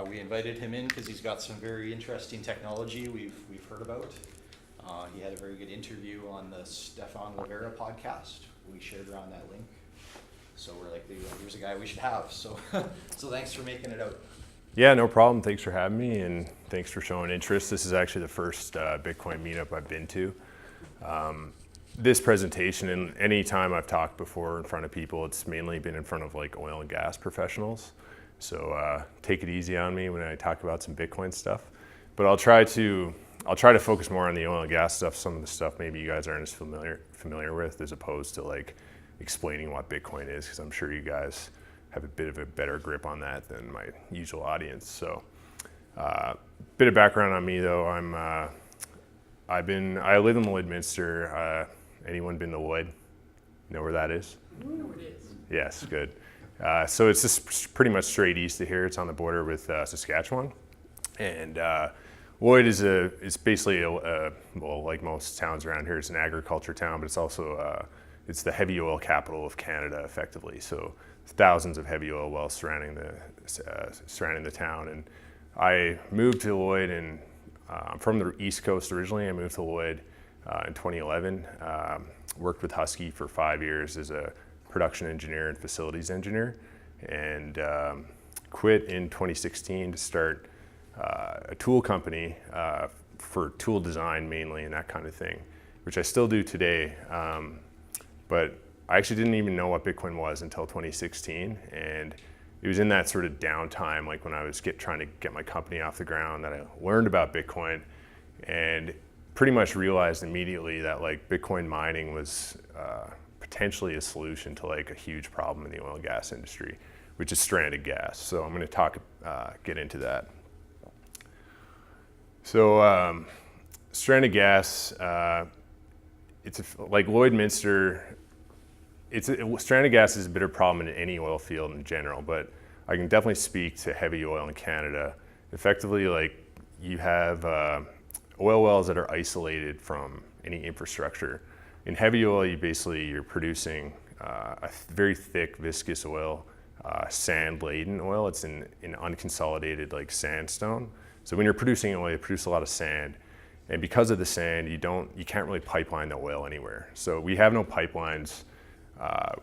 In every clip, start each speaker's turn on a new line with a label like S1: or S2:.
S1: We invited him in because he's got some very interesting technology we've heard about. He had a very good interview on the Stefan Rivera podcast. We shared around that link. So we're like, here's a guy we should have. So, so thanks for making it out.
S2: Yeah, no problem. Thanks for having me, and thanks for showing interest. This is actually the first Bitcoin meetup I've been to. This presentation, and any time I've talked before in front of people, it's mainly been in front of like oil and gas professionals. So take it easy on me when I talk about some Bitcoin stuff. But I'll try to focus more on the oil and gas stuff. Some of the stuff maybe you guys aren't as familiar with, as opposed to like explaining what Bitcoin is, because I'm sure you guys have a bit of a better grip on that than my usual audience. So, bit of background on me though. I live in Lloydminster. Anyone been to Lloyd? Know where that is?
S3: Know where it is.
S2: Yes, good. So it's just pretty much straight east of here. It's on the border with Saskatchewan, and Lloyd is basically well, like most towns around here, it's an agriculture town, but it's also it's the heavy oil capital of Canada, effectively. So thousands of heavy oil wells surrounding the town. And I moved to Lloyd, and I'm from the East Coast originally. I moved to Lloyd in 2011. Worked with Husky for 5 years as a production engineer and facilities engineer, and quit in 2016 to start a tool company for tool design mainly and that kind of thing, which I still do today. But I actually didn't even know what Bitcoin was until 2016, and it was in that sort of downtime, like when I was trying to get my company off the ground, that I learned about Bitcoin, and pretty much realized immediately that like Bitcoin mining was potentially a solution to like a huge problem in the oil and gas industry, which is stranded gas. So I'm going to get into that. So stranded gas, like Lloydminster. Stranded gas is a bit of a problem in any oil field in general, but I can definitely speak to heavy oil in Canada. Effectively, like you have oil wells that are isolated from any infrastructure. In heavy oil, you're producing a very thick, viscous oil, sand-laden oil. It's in unconsolidated like sandstone. So when you're producing oil, you produce a lot of sand, and because of the sand, you can't really pipeline the oil anywhere. So we have no pipelines.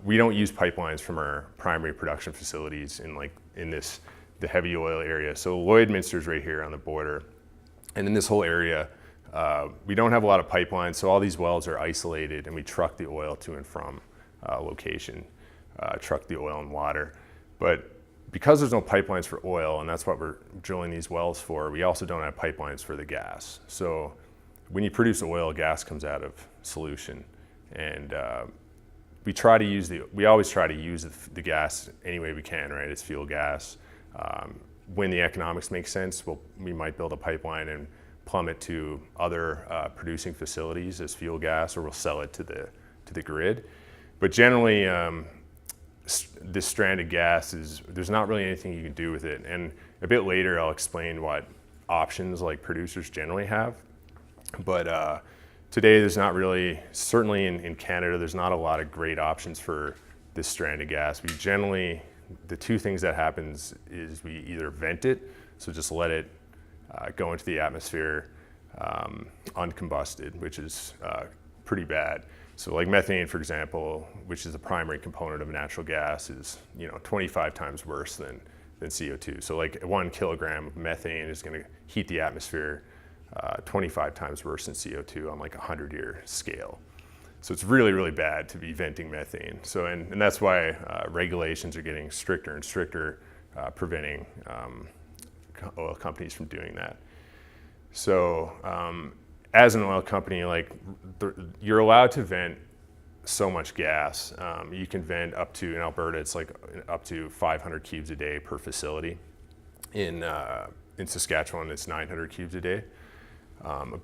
S2: We don't use pipelines from our primary production facilities in the heavy oil area. So Lloydminster is right here on the border, and in this whole area, we don't have a lot of pipelines. So all these wells are isolated, and we truck the oil to and from location, truck the oil and water. But because there's no pipelines for oil, and that's what we're drilling these wells for, we also don't have pipelines for the gas. So when you produce oil, gas comes out of solution, and we always try to use the gas any way we can, right? It's fuel gas. When the economics make sense, we might build a pipeline and plumb it to other producing facilities as fuel gas, or we'll sell it to the grid. But generally, this stranded gas there's not really anything you can do with it. And a bit later, I'll explain what options like producers generally have. But today, there's not really, certainly in Canada, there's not a lot of great options for this stranded gas. The two things that happens is we either vent it, so just let it go into the atmosphere uncombusted, which is pretty bad. So like methane, for example, which is the primary component of natural gas, is 25 times worse than CO2. So like 1 kilogram of methane is going to heat the atmosphere 25 times worse than CO2 on like a 100-year scale. So it's really, really bad to be venting methane. So and that's why regulations are getting stricter and stricter, preventing oil companies from doing that. So as an oil company, you're allowed to vent so much gas. You can vent up to, in Alberta, it's like up to 500 cubes a day per facility. In Saskatchewan, it's 900 cubes a day.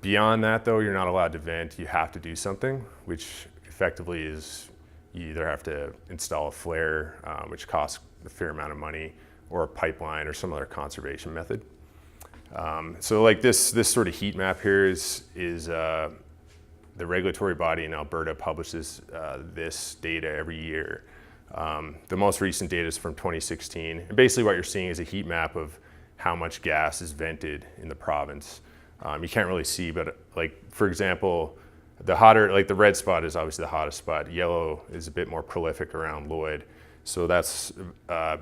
S2: Beyond that, though, you're not allowed to vent. You have to do something, which effectively is you either have to install a flare, which costs a fair amount of money, or a pipeline or some other conservation method. So like this sort of heat map here is the regulatory body in Alberta publishes this data every year. The most recent data is from 2016. And basically what you're seeing is a heat map of how much gas is vented in the province. You can't really see, but like, for example, the hotter, like the red spot is obviously the hottest spot. Yellow is a bit more prolific around Lloyd. So that's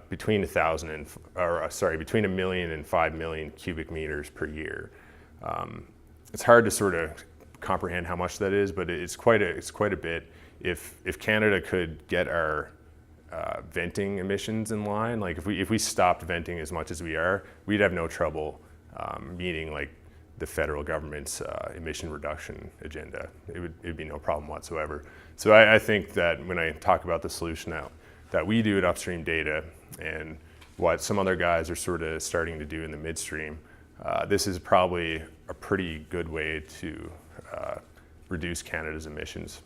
S2: between between 1 million and 5 million cubic meters per year. It's hard to sort of comprehend how much that is, but it's quite a bit. If Canada could get our venting emissions in line, like if we stopped venting as much as we are, we'd have no trouble meeting like the federal government's emission reduction agenda. It'd be no problem whatsoever. So I think that when I talk about the solution that we do at Upstream Data and what some other guys are sort of starting to do in the midstream, this is probably a pretty good way to reduce Canada's emissions.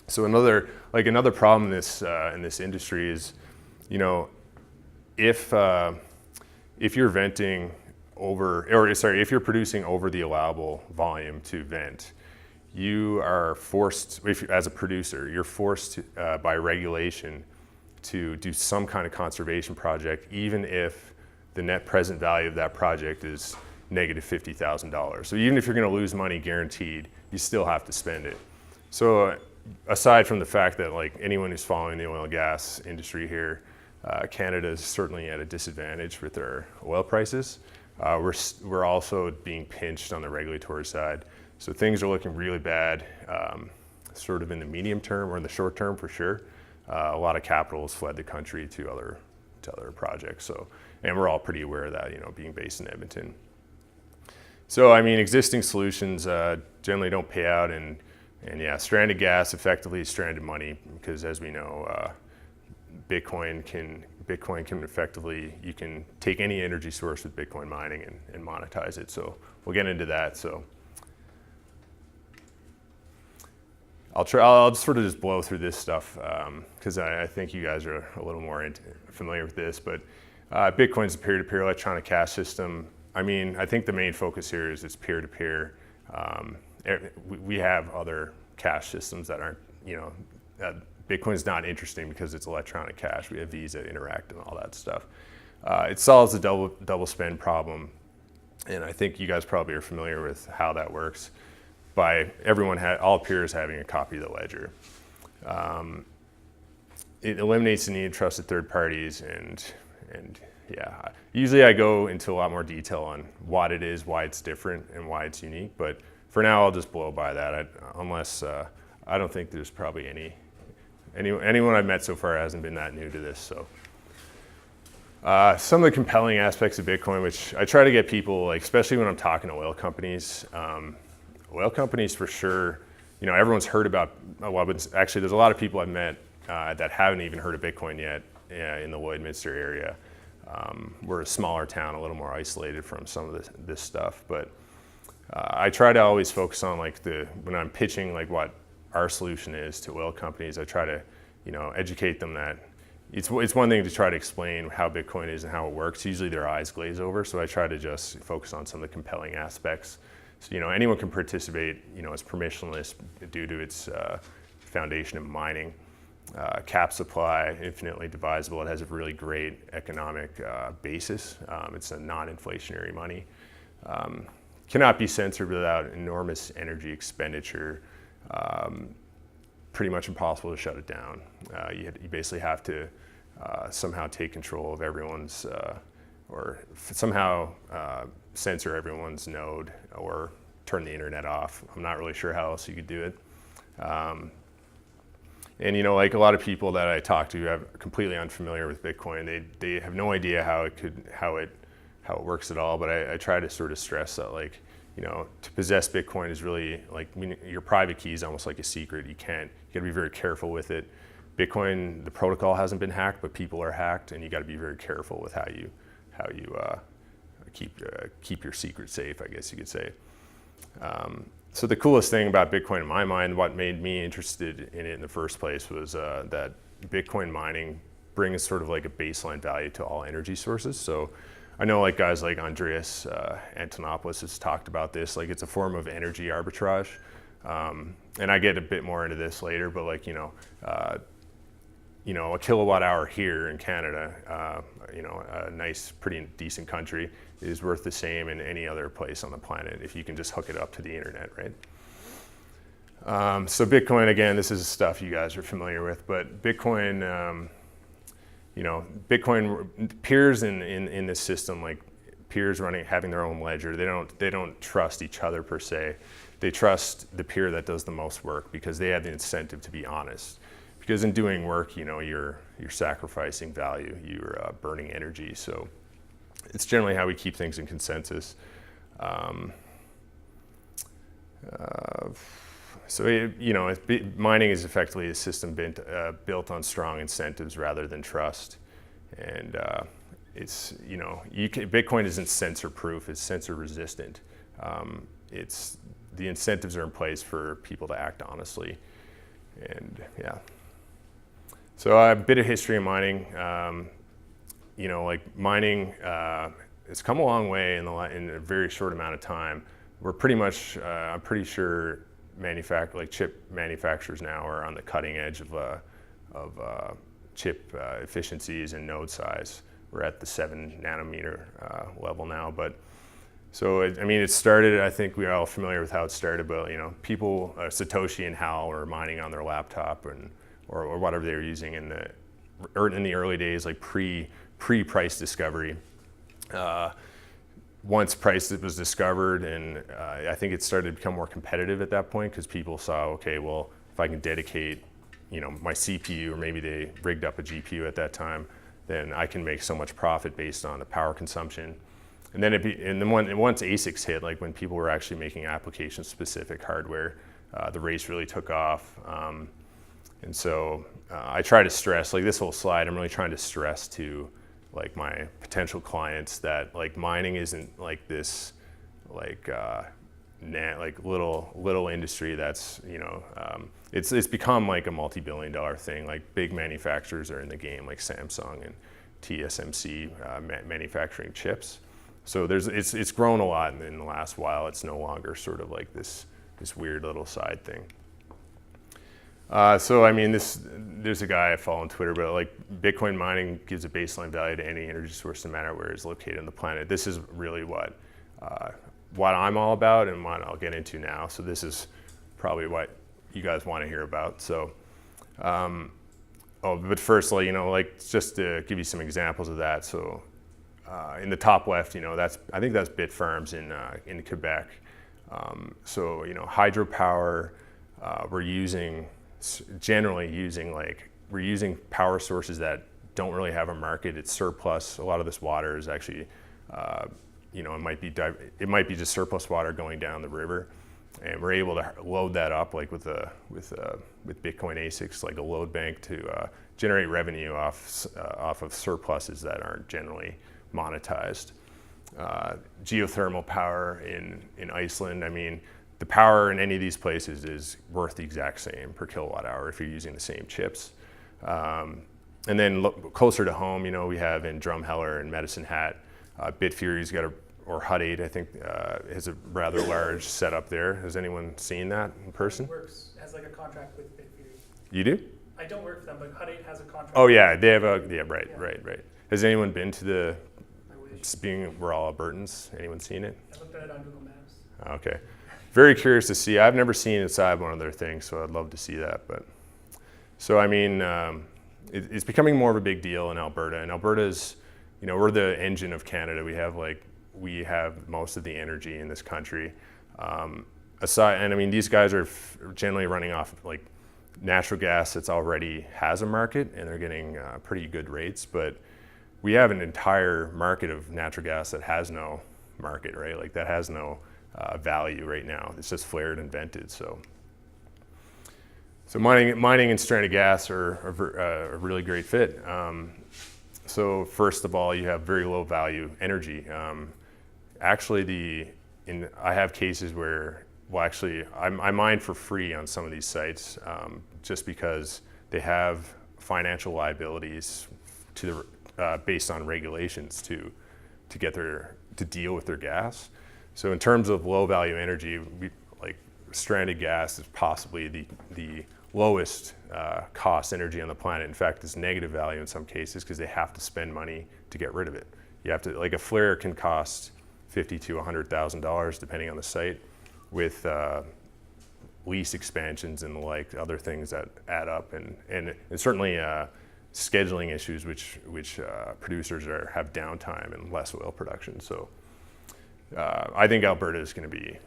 S2: So another problem in this industry is, you know, if you're venting if you're producing over the allowable volume to vent, you are forced, as a producer, you're forced by regulation to do some kind of conservation project, even if the net present value of that project is negative $50,000. So even if you're going to lose money guaranteed, you still have to spend it. So aside from the fact that like anyone who's following the oil and gas industry here, Canada is certainly at a disadvantage with their oil prices. We're also being pinched on the regulatory side. So things are looking really bad, sort of in the medium term or in the short term for sure. A lot of capital has fled the country to other projects. So, and we're all pretty aware of that, you know, being based in Edmonton. So, I mean, existing solutions generally don't pay out, and yeah, stranded gas effectively is stranded money, because as we know, Bitcoin can effectively, you can take any energy source with Bitcoin mining and monetize it. So we'll get into that. So I'll just sort of just blow through this stuff because I think you guys are a little more familiar with this. But Bitcoin's a peer-to-peer electronic cash system. I mean, I think the main focus here is it's peer-to-peer. We have other cash systems that aren't, you know, Bitcoin's not interesting because it's electronic cash. We have Visa, Interact, and all that stuff. It solves the double spend problem, and I think you guys probably are familiar with how that works by all peers having a copy of the ledger. It eliminates the need of trusted third parties, and yeah, usually I go into a lot more detail on what it is, why it's different, and why it's unique. But for now, I'll just blow by that. Unless I don't think there's probably anyone I've met so far hasn't been that new to this. So some of the compelling aspects of Bitcoin, which I try to get people, like, especially when I'm talking to oil companies for sure, you know, everyone's heard about, actually there's a lot of people I've met that haven't even heard of Bitcoin yet in the Lloydminster area. We're a smaller town, a little more isolated from some of this stuff, but I try to always focus on when I'm pitching like what our solution is to oil companies, I try to, you know, educate them that it's one thing to try to explain how Bitcoin is and how it works. Usually their eyes glaze over, so I try to just focus on some of the compelling aspects. So, you know, anyone can participate. You know, it's permissionless due to its foundation of mining. Cap supply, infinitely divisible. It has a really great economic basis. It's a non-inflationary money. Cannot be censored without enormous energy expenditure. Pretty much impossible to shut it down. You basically have to somehow take control of everyone's, or somehow censor everyone's node or turn the internet off. I'm not really sure how else you could do it. And, you know, like a lot of people that I talk to are completely unfamiliar with Bitcoin. They have no idea how it works at all. But I try to sort of stress that, like, you know, to possess Bitcoin is really like, I mean, your private key is almost like a secret. You got to be very careful with it. Bitcoin, the protocol hasn't been hacked, but people are hacked, and you got to be very careful with how you keep your secret safe, I guess you could say. So the coolest thing about Bitcoin in my mind, what made me interested in it in the first place, was that Bitcoin mining brings sort of like a baseline value to all energy sources. So I know like guys like Andreas Antonopoulos has talked about this, like it's a form of energy arbitrage. And I get a bit more into this later, but like, you know, a kilowatt hour here in Canada, a nice, pretty decent country, is worth the same in any other place on the planet if you can just hook it up to the internet, right? So Bitcoin, again, this is stuff you guys are familiar with, but Bitcoin, Bitcoin peers in this system, like peers having their own ledger, they don't trust each other per se. They trust the peer that does the most work because they have the incentive to be honest. Because in doing work, you're sacrificing value, you're burning energy. So it's generally how we keep things in consensus. Mining is effectively a system built on strong incentives rather than trust. And Bitcoin isn't censor proof, it's censor resistant. The incentives are in place for people to act honestly. And yeah. So a bit of history of mining. Mining, it's come a long way in a very short amount of time. We're pretty much, I'm pretty sure, chip manufacturers now are on the cutting edge of chip efficiencies and node size. We're at the 7 nanometer level now, but it started. I think we're all familiar with how it started, but people, Satoshi and Hal, were mining on their laptop or whatever they were using in the early days, like pre-price discovery. Once price was discovered, and I think it started to become more competitive at that point because people saw, okay, well, if I can dedicate, my CPU, or maybe they rigged up a GPU at that time, then I can make so much profit based on the power consumption. And then once ASICs hit, like when people were actually making application-specific hardware, the race really took off. And so I try to stress, like this whole slide, I'm really trying to stress to like my potential clients that like mining isn't like this little industry that's it's become like a multi-billion-dollar thing. Like big manufacturers are in the game, like Samsung and TSMC manufacturing chips. So it's grown a lot in the last while. It's no longer sort of like this weird little side thing. There's a guy I follow on Twitter, but like Bitcoin mining gives a baseline value to any energy source, no matter where it's located on the planet. This is really what I'm all about and what I'll get into now. So this is probably what you guys want to hear about. So, but first, just to give you some examples of that. So, in the top left, I think that's Bitfarms in Quebec. Hydropower, we're using power sources that don't really have a market. It's surplus. A lot of this water is actually, it might be just surplus water going down the river, and we're able to load that up like with Bitcoin ASICs, like a load bank, to generate revenue off of surpluses that aren't generally monetized. Geothermal power in Iceland. The power in any of these places is worth the exact same per kilowatt hour if you're using the same chips. And then closer to home, we have in Drumheller and Medicine Hat, Bitfury's got or Hut 8, I think, has a rather large setup there. Has anyone seen that in person?
S3: It works, has like a contract with Bitfury.
S2: You do?
S3: I don't work for them, but Hut 8 has a contract.
S2: Oh yeah, they have right. Has anyone been to the,
S3: I wish.
S2: we're all Albertans, anyone seen it?
S3: I looked at it on Google Maps.
S2: Okay. Very curious to see. I've never seen inside one of their things, so I'd love to see that. But so it's becoming more of a big deal in Alberta. And Alberta's, we're the engine of Canada. We have most of the energy in this country. These guys are generally running off like natural gas that's already has a market, and they're getting pretty good rates. But we have an entire market of natural gas that has no market, right? Like that has no value right now. It's just flared and vented. So mining and stranded gas are a really great fit. So first of all, you have very low value energy. I have cases where, I mine for free on some of these sites just because they have financial liabilities based on regulations to deal with their gas. So in terms of low value energy, stranded gas is possibly the lowest cost energy on the planet. In fact, it's negative value in some cases because they have to spend money to get rid of it. You have to, like a flare can cost $50,000 to $100,000 depending on the site, with lease expansions and like other things that add up, and certainly scheduling issues which producers have downtime and less oil production. So I think Alberta is going to be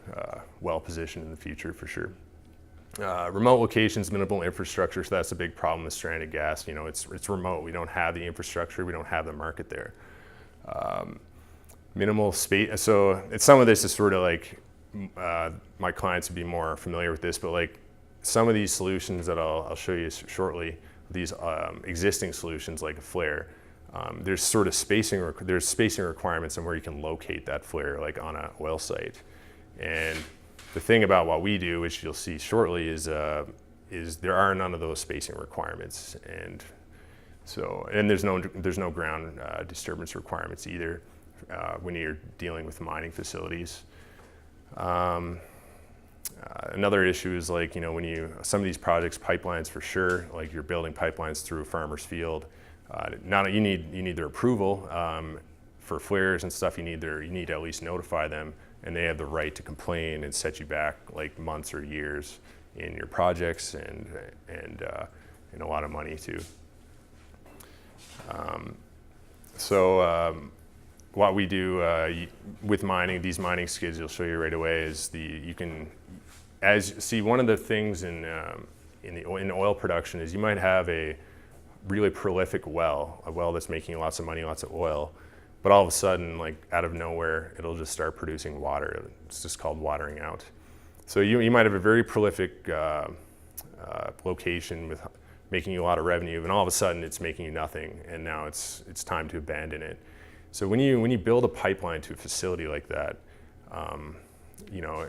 S2: well positioned in the future for sure. Remote locations, minimal infrastructure, so that's a big problem with stranded gas. You know, it's remote. We don't have the infrastructure. We don't have the market there. Minimal space. So some of this is sort of like my clients would be more familiar with this, but like some of these solutions that I'll show you shortly, these existing solutions like a flare, there's sort of spacing requirements on where you can locate that flare, like on an oil site. And the thing about what we do, which you'll see shortly, is there are none of those spacing requirements, and there's no ground disturbance requirements either when you're dealing with mining facilities. Another issue is like, you know, some of these projects, pipelines for sure, like you're building pipelines through a farmer's field. You need their approval for flares and stuff. You need to at least notify them, and they have the right to complain and set you back like months or years in your projects, and a lot of money too. What we do with mining, these mining skids, you'll show you right away, is one of the things in oil production is you might have a really prolific a well that's making lots of money, lots of oil, but all of a sudden, like out of nowhere, it'll just start producing water. It's just called watering out. So you might have a very prolific location with making you a lot of revenue, and all of a sudden it's making you nothing, and now it's time to abandon it. So when you build a pipeline to a facility like that, you know,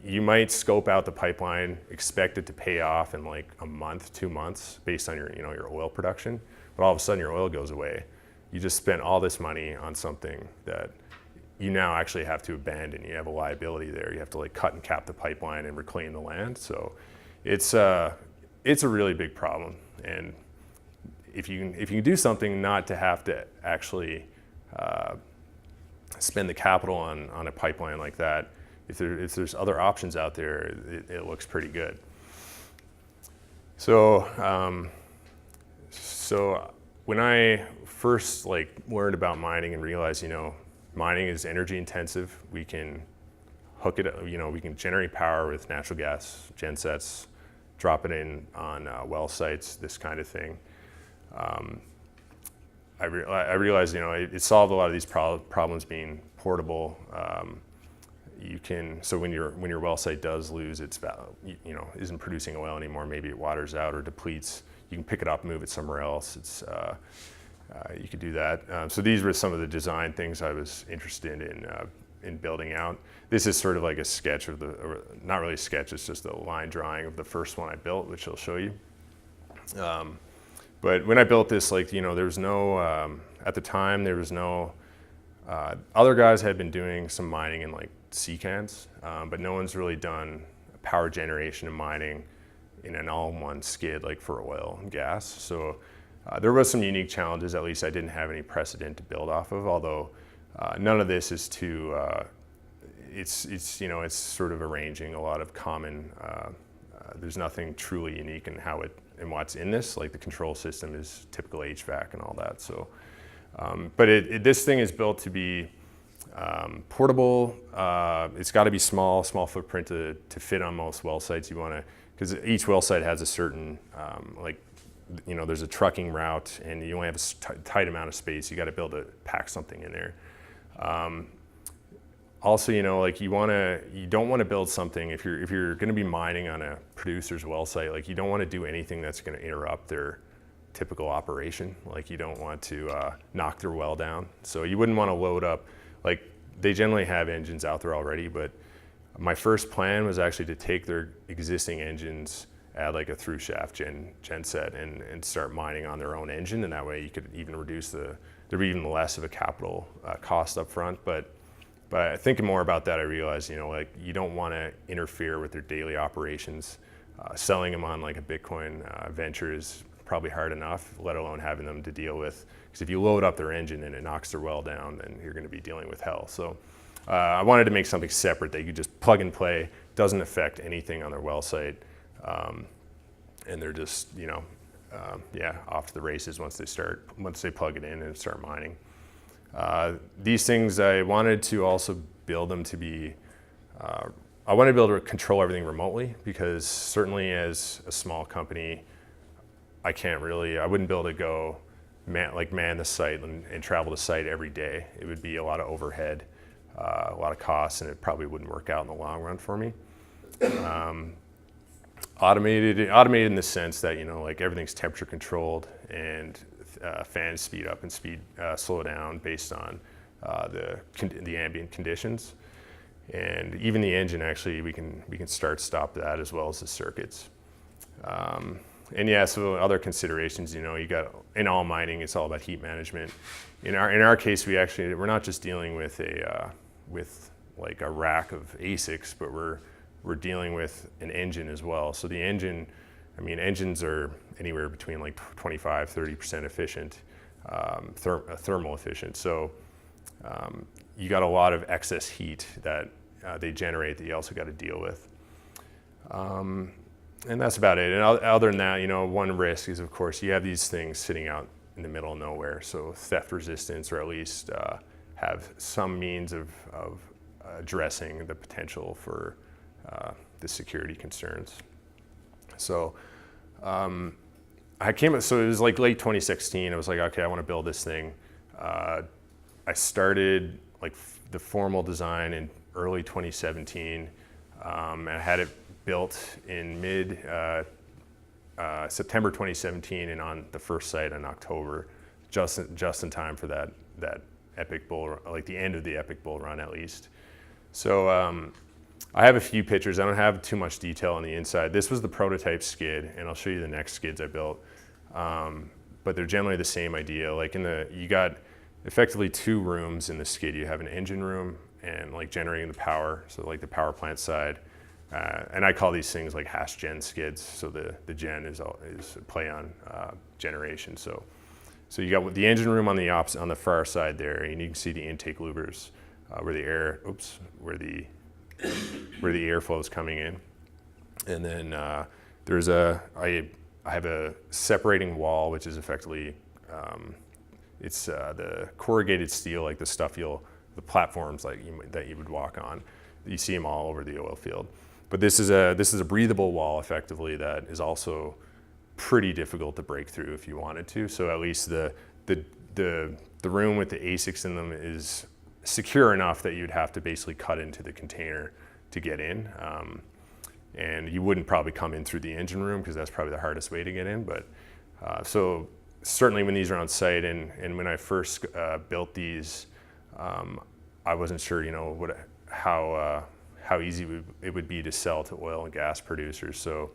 S2: you might scope out the pipeline, expect it to pay off in like a month, 2 months, based on your oil production, but all of a sudden your oil goes away. You just spent all this money on something that you now actually have to abandon. You have a liability there. You have to like cut and cap the pipeline and reclaim the land. So it's a really big problem. And if you can do something not to have to actually spend the capital on a pipeline like that, if there's other options out there, it looks pretty good. So when I first learned about mining and realized, mining is energy intensive, we can hook it, we can generate power with natural gas gensets, drop it in on well sites, this kind of thing. I realized, it solved a lot of these problems being portable. So when your well site does lose its value, isn't producing oil anymore, maybe it waters out or depletes, you can pick it up, move it somewhere else. You could do that. So these were some of the design things I was interested in building out. This is sort of like a sketch of not really a sketch, it's just a line drawing of the first one I built, which I'll show you. But when I built this, there was no, at the time, there was no, other guys had been doing some mining in sea cans, but no one's really done power generation and mining in an all-in-one skid for oil and gas. So there was some unique challenges. At least I didn't have any precedent to build off of, although none of this is too, it's sort of arranging a lot of common, there's nothing truly unique in how it and what's in this, the control system is typical HVAC and all that. So, but this thing is built to be portable. It's got to be small footprint to fit on most well sites. You want to, because each well site has a certain, there's a trucking route, and you only have a tight amount of space. You got to be able to pack something in there. Also, you don't want to build something if you're going to be mining on a producer's well site. You don't want to do anything that's going to interrupt their typical operation. You don't want to knock their well down. So you wouldn't want to load up. They generally have engines out there already, but my first plan was actually to take their existing engines, add a through shaft genset, and start mining on their own engine, and that way you could even reduce there'd be even less of a capital cost up front. But But thinking more about that, I realized, like you don't want to interfere with their daily operations. Selling them on like a Bitcoin venture is probably hard enough, let alone having them to deal with. Because if you load up their engine and it knocks their well down, then you're going to be dealing with hell. So I wanted to make something separate that you could just plug and play, doesn't affect anything on their well site, and they're just off to the races once they plug it in and start mining. These things, I wanted to also build them to be, I wanted to be able to control everything remotely, because certainly as a small company, I wouldn't be able to go man the site and travel the site every day. It would be a lot of overhead, a lot of costs, and it probably wouldn't work out in the long run for me. Automated in the sense that, like everything's temperature controlled, and fans speed up and slow down based on the ambient conditions. And even the engine, actually, we can stop that, as well as the circuits. So other considerations, you got, in all mining, it's all about heat management. In our case, we're not just dealing with a rack of ASICs, but we're dealing with an engine as well. So the engine, engines are anywhere between like 25-30% efficient, thermal efficient. So you got a lot of excess heat that they generate that you also got to deal with. And that's about it. And other than that, one risk is, of course, you have these things sitting out in the middle of nowhere. So theft resistance, or at least have some means of addressing the potential for the security concerns. So so it was like late 2016. I was like, okay, I want to build this thing. I started like the formal design in early 2017. And I had it built in September 2017, and on the first site in October, just in time for that epic bull, like the end of the epic bull run at least. So I have a few pictures. I don't have too much detail on the inside. This was the prototype skid, and I'll show you the next skids I built. But they're generally the same idea. Like you got effectively two rooms in the skid. You have an engine room and like generating the power, so like the power plant side. And I call these things like hash gen skids. So the gen is a play on generation. So you got the engine room on the far side there, and you can see the intake louvers where the airflow is coming in. And then I have a separating wall, which is effectively it's the corrugated steel, like the stuff the platforms that you would walk on. You see them all over the oil field. But this is a breathable wall, effectively, that is also pretty difficult to break through if you wanted to. So at least the room with the ASICs in them is secure enough that you'd have to basically cut into the container to get in. And you wouldn't probably come in through the engine room, because that's probably the hardest way to get in. But so certainly when these are on site, and when I first built these, I wasn't sure, how easy it would be to sell to oil and gas producers. So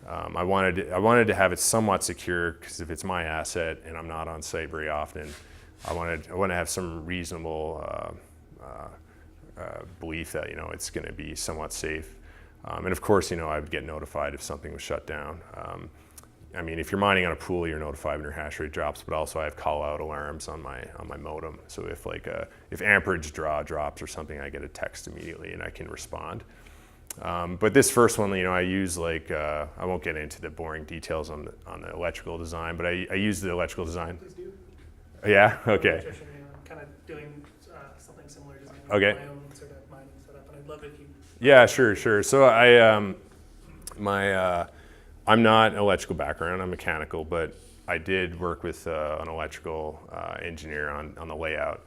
S2: I wanted to have it somewhat secure, because if it's my asset and I'm not on site very often, I want to have some reasonable belief that it's going to be somewhat safe. And of course, I would get notified if something was shut down. If you're mining on a pool, you're notified when your hash rate drops, but also I have call out alarms on my modem. So if amperage draw drops or something, I get a text immediately and I can respond. But this first one, I use I won't get into the boring details on the electrical design, but I use the electrical design.
S3: Please do.
S2: Yeah. Okay.
S3: I'm kind of doing something similar, designing
S2: Okay.
S3: my own sort of mining setup, and I'd love it if you.
S2: Yeah, sure. So I'm not an electrical background, I'm mechanical, but I did work with an electrical engineer on the layout.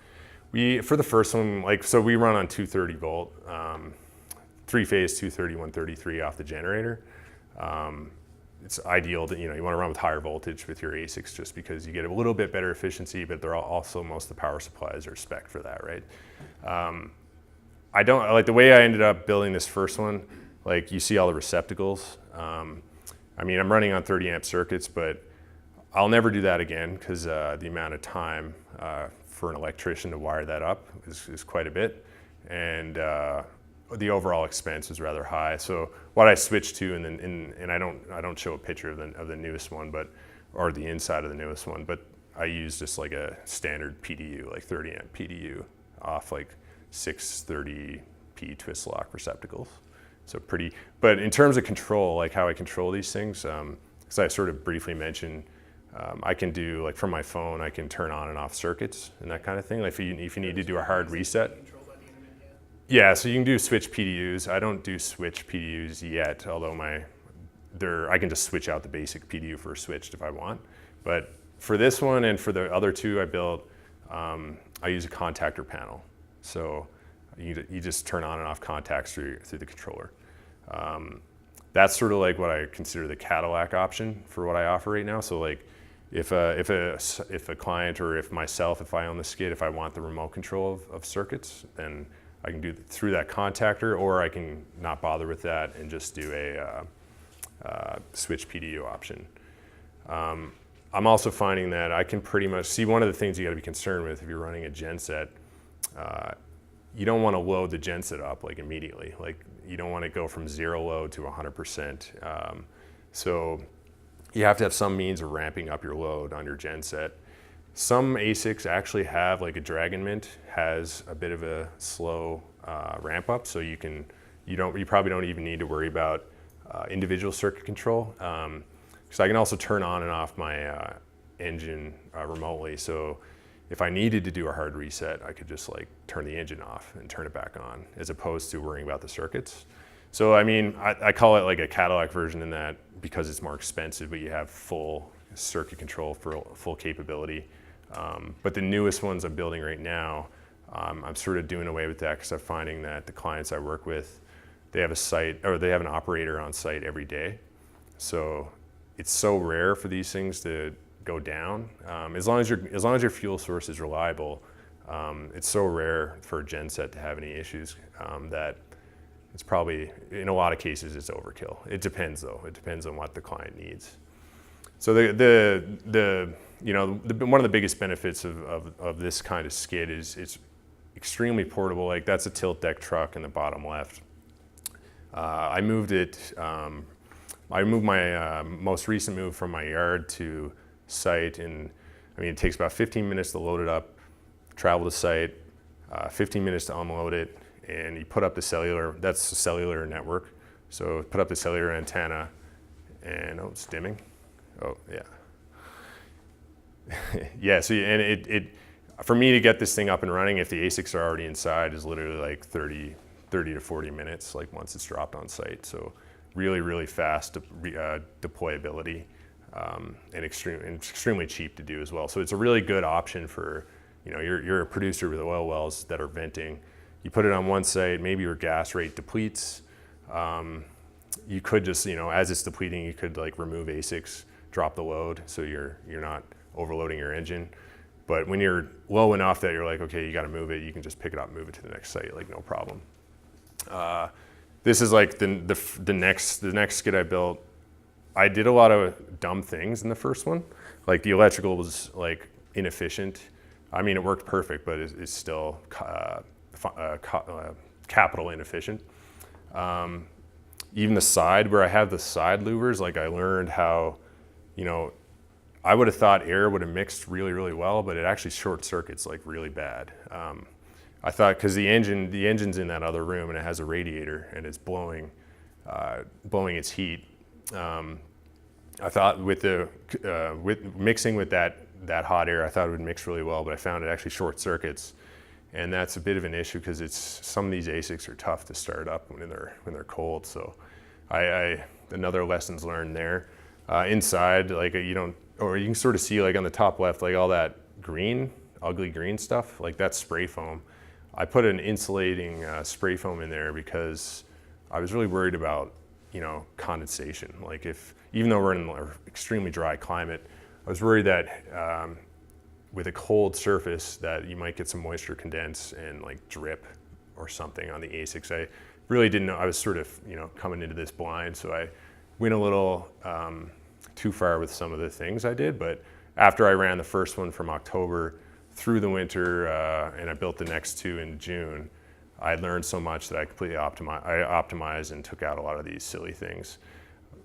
S2: For the first one, we run on 230 volt, 3-phase 230, 133 off the generator. It's ideal that, you want to run with higher voltage with your ASICs, just because you get a little bit better efficiency, but they're also, most of the power supplies are spec'd for that, right? I don't, like the way I ended up building this first one, you see all the receptacles. I'm running on 30 amp circuits, but I'll never do that again, because the amount of time for an electrician to wire that up is quite a bit. and the overall expense was rather high. So what I switched to, and I don't show a picture of the newest one, or the inside of the newest one, but I used just like a standard PDU, like 30 amp PDU off like 630p twist lock receptacles. So pretty, but in terms of control, like how I control these things, because I sort of briefly mentioned, I can do, like from my phone, I can turn on and off circuits and that kind of thing. Like if you need to do a hard reset. Yeah, so you can do switch PDUs. I don't do switch PDUs yet, although I can just switch out the basic PDU for a switched if I want. But for this one and for the other two I built, I use a contactor panel. So you just turn on and off contacts through the controller. That's sort of like what I consider the Cadillac option for what I offer right now. So like if a client or if I own the skid, if I want the remote control of circuits, then I can do it through that contactor, or I can not bother with that and just do a switch PDU option. I'm also finding that I can pretty much see, one of the things you got to be concerned with if you're running a genset, you don't want to load the genset up like immediately. Like you don't want to go from 0 load to 100%. So you have to have some means of ramping up your load on your genset. Some ASICs actually have, like a Dragon Mint has a bit of a slow ramp up, so you probably don't even need to worry about individual circuit control. So I can also turn on and off my engine remotely. So if I needed to do a hard reset, I could just like turn the engine off and turn it back on, as opposed to worrying about the circuits. So I mean, I call it like a Cadillac version in that, because it's more expensive, but you have full circuit control for full capability. But the newest ones I'm building right now, I'm sort of doing away with that, because I'm finding that the clients I work with, they have an operator on site every day. So it's so rare for these things to go down. As long as your fuel source is reliable, it's so rare for a genset to have any issues that it's probably, in a lot of cases, it's overkill. It depends though. It depends on what the client needs. So one of the biggest benefits of this kind of skid is it's extremely portable. Like that's a tilt deck truck in the bottom left. I moved my most recent move from my yard to site, and I mean, it takes about 15 minutes to load it up, travel to site, 15 minutes to unload it, and you put up the cellular, that's the cellular network. So put up the cellular antenna, and it's dimming. Oh yeah. Yeah, so for me to get this thing up and running, if the ASICs are already inside, is literally like 30 to 40 minutes, like once it's dropped on site. So really, really fast deployability, and extremely cheap to do as well. So it's a really good option for, you're a producer with oil wells that are venting. You put it on one site, maybe your gas rate depletes. You could just, as it's depleting, you could like remove ASICs, drop the load, so you're not overloading your engine. But when you're low enough that you're like, okay, you got to move it, you can just pick it up, move it to the next site, like no problem. This is like the next skid I built. I did a lot of dumb things in the first one. Like the electrical was like inefficient. I mean, it worked perfect, but it's still capital inefficient. Even the side, where I have the side louvers, like I learned how, I would have thought air would have mixed really, really well, but it actually short circuits like really bad. I thought, because the engine's in that other room and it has a radiator and it's blowing its heat. I thought with mixing with that hot air, I thought it would mix really well, but I found it actually short circuits, and that's a bit of an issue because some of these ASICs are tough to start up when they're cold. So, another lessons learned there. Inside, like you can sort of see like on the top left, like all that green, ugly green stuff, like that's spray foam. I put an insulating spray foam in there because I was really worried about, condensation. Like even though we're in an extremely dry climate, I was worried that with a cold surface that you might get some moisture condense and like drip or something on the ASICs. I really didn't know. I was sort of, coming into this blind, so I went a little too far with some of the things I did. But after I ran the first one from October through the winter, and I built the next two in June, I learned so much that I completely optimized and took out a lot of these silly things.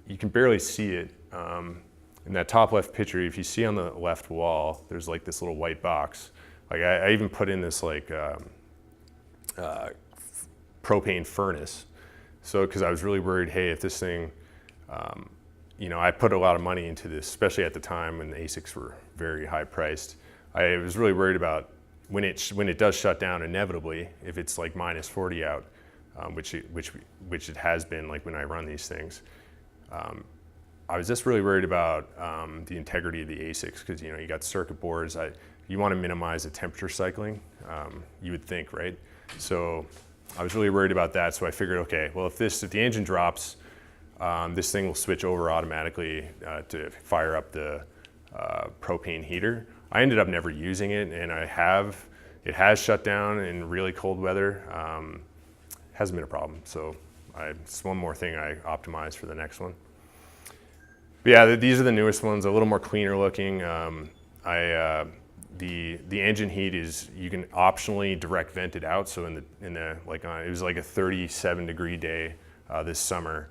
S2: You can barely see it. In that top left picture, if you see on the left wall, there's like this little white box. Like I even put in this like propane furnace. So, because I was really worried, hey, if this thing, you know, I put a lot of money into this, especially at the time when the ASICs were very high priced. I was really worried about when it does shut down inevitably, if it's like minus 40 out, which it has been like when I run these things. I was just really worried about the integrity of the ASICs because, you know, you got circuit boards. You want to minimize the temperature cycling, you would think, right? So I was really worried about that. So I figured, okay, well, if the engine drops, this thing will switch over automatically to fire up the propane heater. I ended up never using it, and it has shut down in really cold weather. Hasn't been a problem. So it's one more thing I optimized for the next one. But yeah, these are the newest ones, a little more cleaner looking. The engine heat is, you can optionally direct vent it out. So it was like a 37-degree day this summer.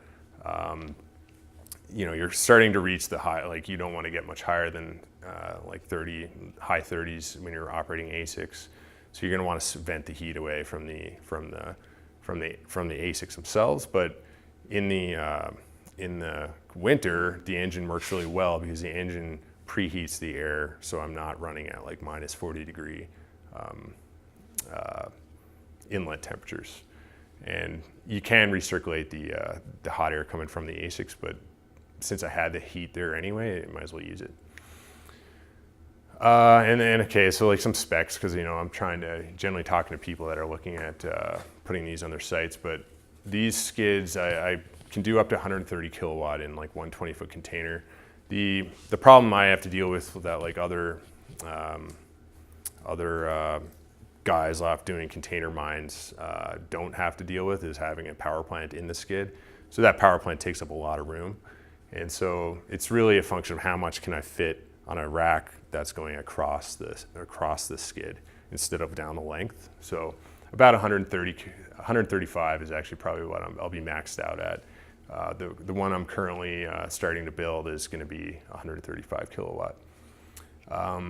S2: You know, you're starting to reach the high, like you don't want to get much higher than like high 30s when you're operating ASICs. So you're going to want to vent the heat away from the ASICs themselves. But in the winter, the engine works really well because the engine preheats the air, so I'm not running at like minus 40-degree inlet temperatures. And you can recirculate the hot air coming from the ASICs, but since I had the heat there anyway, I might as well use it. And then, okay, so like some specs, because, you know, I'm generally talking to people that are looking at putting these on their sites, but these skids, I can do up to 130 kilowatt in like one 20-foot container. The problem I have to deal with that like other guys off doing container mines don't have to deal with is having a power plant in the skid. So that power plant takes up a lot of room. And so it's really a function of how much can I fit on a rack that's going across the skid instead of down the length. So about 135 is actually probably what I'll be maxed out at. The one I'm currently starting to build is going to be 135 kilowatt.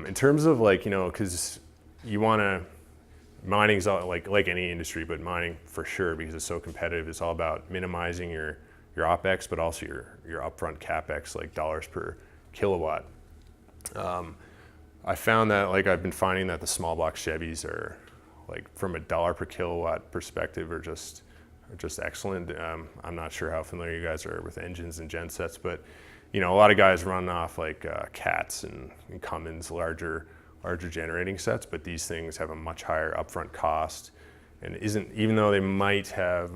S2: In terms of like, you know, because you want to, mining is all, like any industry, but mining for sure, because it's so competitive, it's all about minimizing your OpEx, but also your upfront CapEx, like dollars per kilowatt. I found that, like, I've been finding that the small block Chevys are, like, from a dollar per kilowatt perspective, are just excellent. I'm not sure how familiar you guys are with engines and gensets, but you know, a lot of guys run off like Cats and Cummins, larger generating sets, but these things have a much higher upfront cost, and even though they might have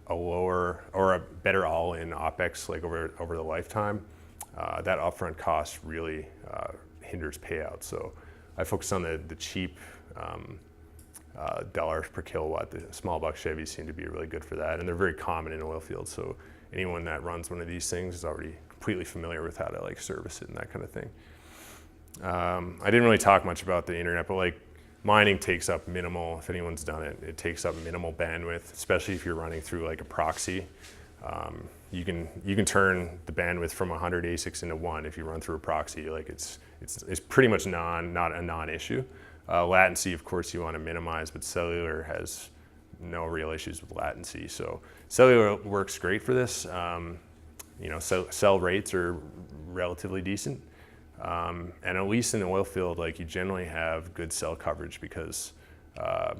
S2: a lower or a better all-in OpEx like over the lifetime, that upfront cost really hinders payouts. So I focus on the cheap dollars per kilowatt. The small block Chevys seem to be really good for that, and they're very common in oil fields. So anyone that runs one of these things is already completely familiar with how to like service it and that kind of thing. I didn't really talk much about the internet, but like mining takes up minimal, if anyone's done it, it takes up minimal bandwidth, especially if you're running through like a proxy. You can turn the bandwidth from 100 ASICs into 1 if you run through a proxy. Like it's pretty much not a non-issue. Latency, of course, you want to minimize, but cellular has no real issues with latency. So cellular works great for this. You know, cell rates are relatively decent. And at least in the oil field, like you generally have good cell coverage because a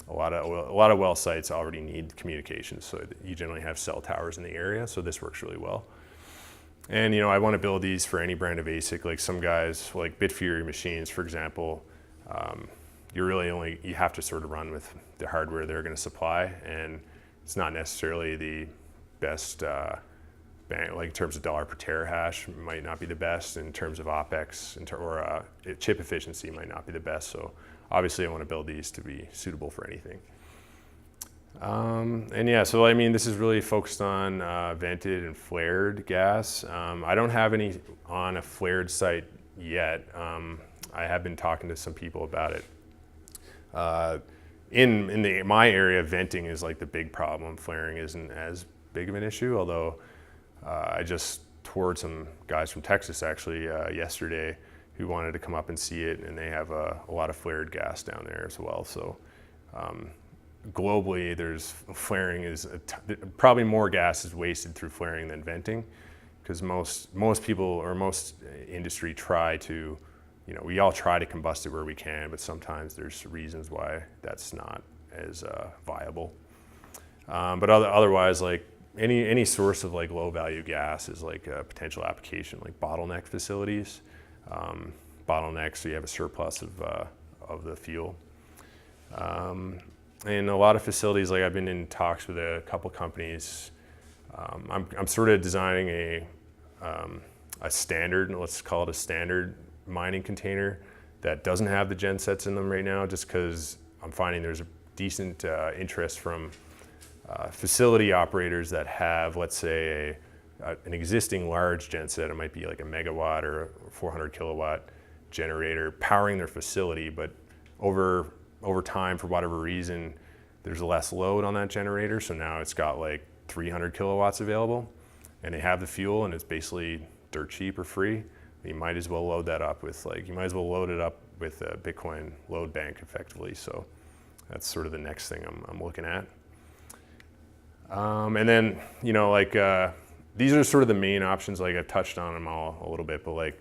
S2: lot of well sites already need communications, so you generally have cell towers in the area. So this works really well. And you know, I want to build these for any brand of ASIC. Like some guys, like Bitfury machines, for example, you have to sort of run with the hardware they're going to supply, and it's not necessarily the best. Like in terms of dollar per terahash, might not be the best. In terms of OpEx or chip efficiency, might not be the best. So obviously, I want to build these to be suitable for anything. And yeah, so I mean, this is really focused on vented and flared gas. I don't have any on a flared site yet. I have been talking to some people about it. my area, venting is like the big problem. Flaring isn't as big of an issue, although I just toured some guys from Texas actually yesterday who wanted to come up and see it, and they have a lot of flared gas down there as well. So globally, there's flaring probably more gas is wasted through flaring than venting, because most people or most industry try to, we all try to combust it where we can, but sometimes there's reasons why that's not as viable. But otherwise, like any source of like low value gas is like a potential application, like bottleneck facilities. Bottlenecks, so you have a surplus of the fuel. And a lot of facilities, like I've been in talks with a couple companies. I'm sort of designing a standard, let's call it a standard mining container that doesn't have the gen sets in them right now, just because I'm finding there's a decent interest from facility operators that have, let's say, an existing large gen set. It might be like a megawatt or a 400 kilowatt generator powering their facility, but over time, for whatever reason, there's less load on that generator, so now it's got like 300 kilowatts available, and they have the fuel, and it's basically dirt cheap or free. You might as well load that up with you might as well load it up with a Bitcoin load bank effectively. So that's sort of the next thing I'm looking at. And then, these are sort of the main options. Like I've touched on them all a little bit, but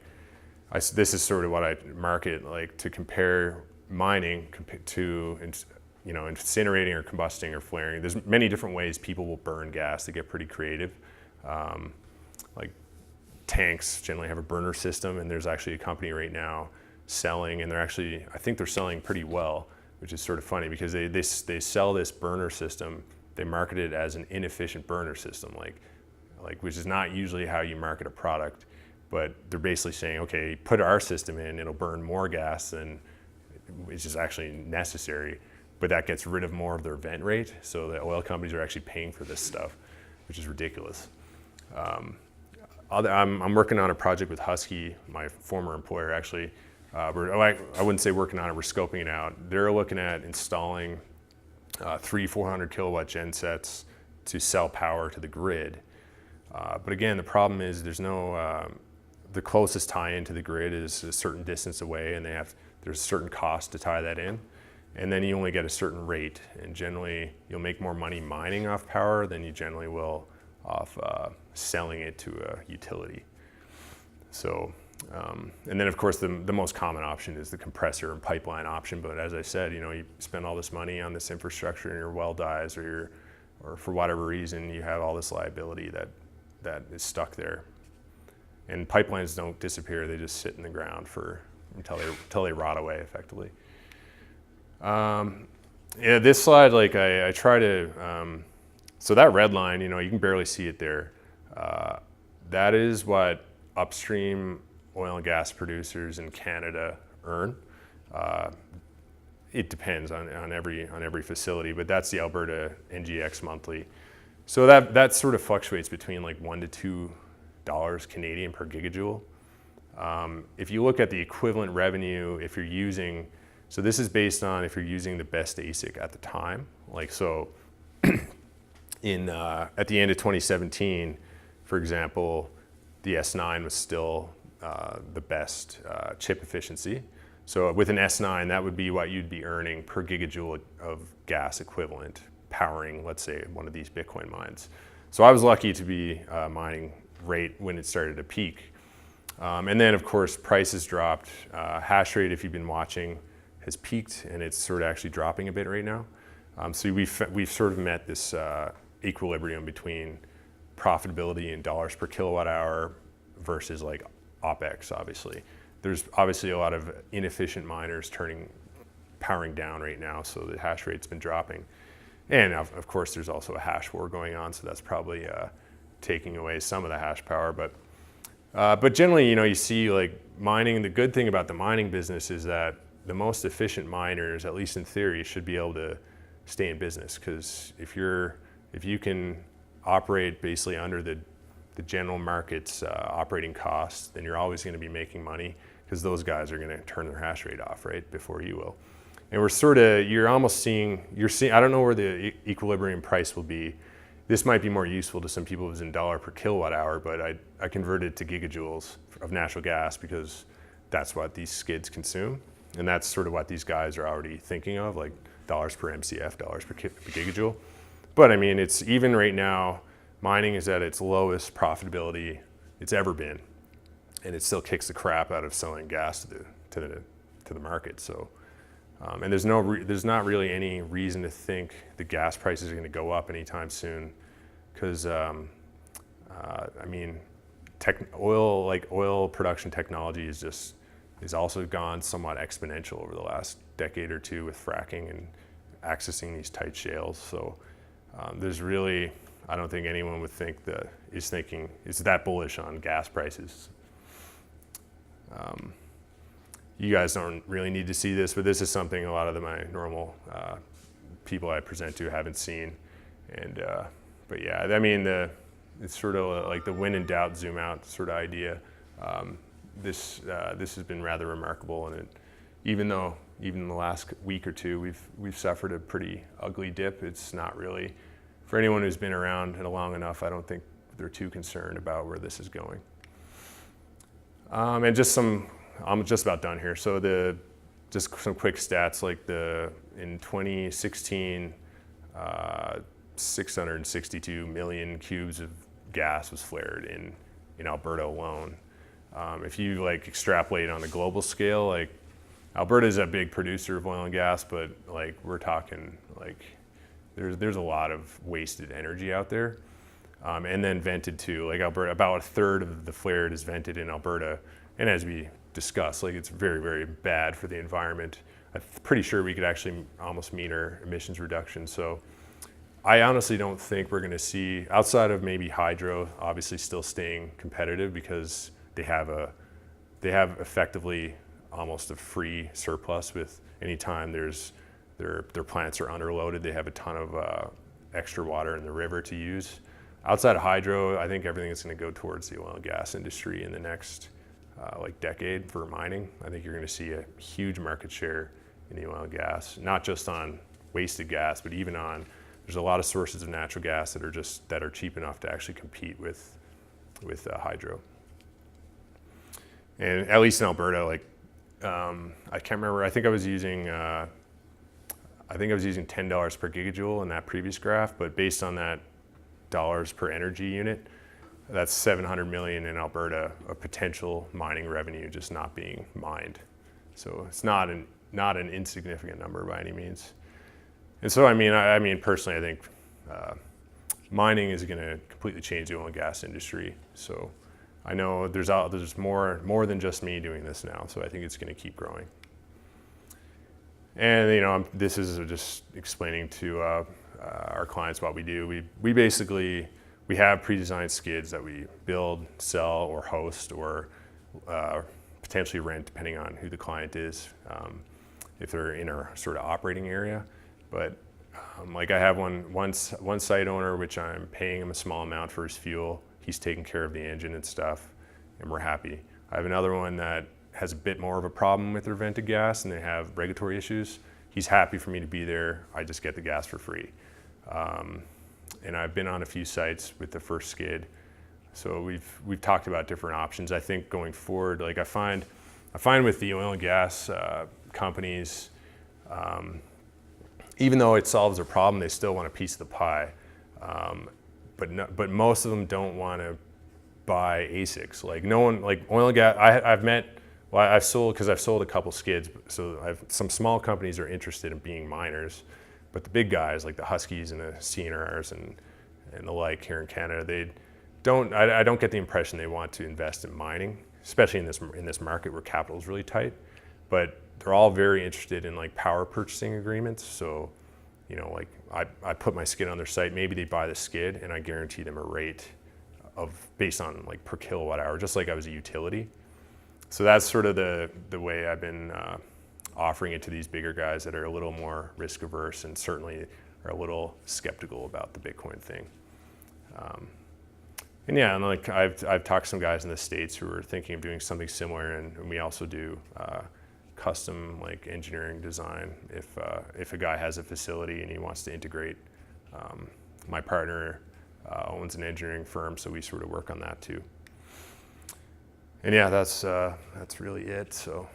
S2: this is sort of what I market, like to compare mining to, incinerating or combusting or flaring. There's many different ways people will burn gas. They get pretty creative. Like tanks generally have a burner system, and there's actually a company right now selling, and I think they're selling pretty well, which is sort of funny because they sell this burner system. They market it as an inefficient burner system, which is not usually how you market a product, but they're basically saying, okay, put our system in, it'll burn more gas than which is actually necessary, but that gets rid of more of their vent rate. So the oil companies are actually paying for this stuff, which is ridiculous. I'm working on a project with Husky, my former employer actually. I wouldn't say working on it, we're scoping it out. They're looking at installing 400 kilowatt gen sets to sell power to the grid. But again, the problem is there's no, the closest tie-in to the grid is a certain distance away, and there's a certain cost to tie that in. And then you only get a certain rate, and generally you'll make more money mining off power than you generally will off selling it to a utility. So, and then of course the most common option is the compressor and pipeline option. But as I said, you spend all this money on this infrastructure and your well dies, or for whatever reason you have all this liability that is stuck there. And pipelines don't disappear; they just sit in the ground until they rot away effectively. Yeah, this slide, I try to. So that red line, you can barely see it there. That is what upstream oil and gas producers in Canada earn. It depends on every facility, but that's the Alberta NGX monthly. So that sort of fluctuates between like $1 to $2 Canadian per gigajoule. If you look at the equivalent revenue, if you're using, so this is based on if you're using the best ASIC at the time. So at the end of 2017, for example, the S9 was still the best chip efficiency. So with an S9, that would be what you'd be earning per gigajoule of gas equivalent powering, let's say, one of these Bitcoin mines. So I was lucky to be mining rate when it started to peak. And then, of course, prices dropped. Hash rate, if you've been watching, has peaked, and it's sort of actually dropping a bit right now. So we've sort of met this equilibrium between profitability in dollars per kilowatt hour versus like OpEx, obviously. There's obviously a lot of inefficient miners powering down right now, so the hash rate's been dropping. And of course, there's also a hash war going on, so that's probably taking away some of the hash power. But generally, you see like mining, the good thing about the mining business is that the most efficient miners, at least in theory, should be able to stay in business, because if you can operate basically under the general market's operating costs, then you're always going to be making money, because those guys are going to turn their hash rate off right before you will. And you're almost seeing, I don't know where the equilibrium price will be. This might be more useful to some people as in dollar per kilowatt hour, but I converted to gigajoules of natural gas because that's what these skids consume. And that's sort of what these guys are already thinking of, like dollars per MCF, dollars per gigajoule. But I mean, it's even right now, mining is at its lowest profitability it's ever been. And it still kicks the crap out of selling gas to the market. So, and there's not really any reason to think the gas prices are going to go up anytime soon, because I mean, oil production technology is also gone somewhat exponential over the last decade or two with fracking and accessing these tight shales. So there's really, I don't think anyone would think is that bullish on gas prices. You guys don't really need to see this, but this is something a lot of my normal people I present to haven't seen. And but yeah, I mean, it's sort of like the when in doubt, zoom out sort of idea. This has been rather remarkable, and even in the last week or two, we've suffered a pretty ugly dip. It's not really, for anyone who's been around long enough, I don't think they're too concerned about where this is going. And I'm just about done here. So just some quick stats, like in 2016, 662 million cubes of gas was flared in Alberta alone. If you like extrapolate on a global scale, like Alberta is a big producer of oil and gas, but like we're talking like there's a lot of wasted energy out there. And then vented too, like Alberta, about a third of the flared is vented in Alberta. And as we discussed, like it's very, very bad for the environment. I'm pretty sure we could actually almost meet our emissions reduction. So I honestly don't think we're gonna see, outside of maybe hydro, obviously still staying competitive because they have effectively almost a free surplus with any time their plants are underloaded, they have a ton of extra water in the river to use. Outside of hydro, I think everything is going to go towards the oil and gas industry in the next decade for mining. I think you're going to see a huge market share in the oil and gas, not just on wasted gas, but even there's a lot of sources of natural gas that are cheap enough to actually compete with hydro. And at least in Alberta, like I can't remember. I think I was using $10 per gigajoule in that previous graph, but based on that dollars per energy unit, that's 700 million in Alberta of potential mining revenue just not being mined. So it's not an insignificant number by any means. And so I mean personally, I think mining is going to completely change the oil and gas industry. So I know there's more than just me doing this now. So I think it's going to keep growing. And this is just explaining to our clients what we do. We have pre-designed skids that we build, sell, or host, or potentially rent, depending on who the client is, if they're in our sort of operating area. But like I have one site owner, which I'm paying him a small amount for his fuel. He's taking care of the engine and stuff, and we're happy. I have another one that has a bit more of a problem with their vented gas, and they have regulatory issues. He's happy for me to be there. I just get the gas for free. And I've been on a few sites with the first skid. So we've talked about different options. I think going forward, like I find with the oil and gas companies, even though it solves their problem, they still want a piece of the pie. But most of them don't want to buy ASICs. Like no one, like oil and gas, I've sold a couple skids. So some small companies are interested in being miners, but the big guys like the Huskies and the CNRs and the like here in Canada, I don't get the impression they want to invest in mining, especially in this market where capital is really tight. But they're all very interested in like power purchasing agreements. So, like I put my skid on their site, maybe they buy the skid and I guarantee them a rate based on like per kilowatt hour, just like I was a utility. So that's sort of the way I've been offering it to these bigger guys that are a little more risk averse and certainly are a little skeptical about the Bitcoin thing. And like I've talked to some guys in the States who are thinking of doing something similar, and we also do custom like engineering design. If a guy has a facility and he wants to integrate, my partner owns an engineering firm, so we sort of work on that too. And yeah, that's really it. So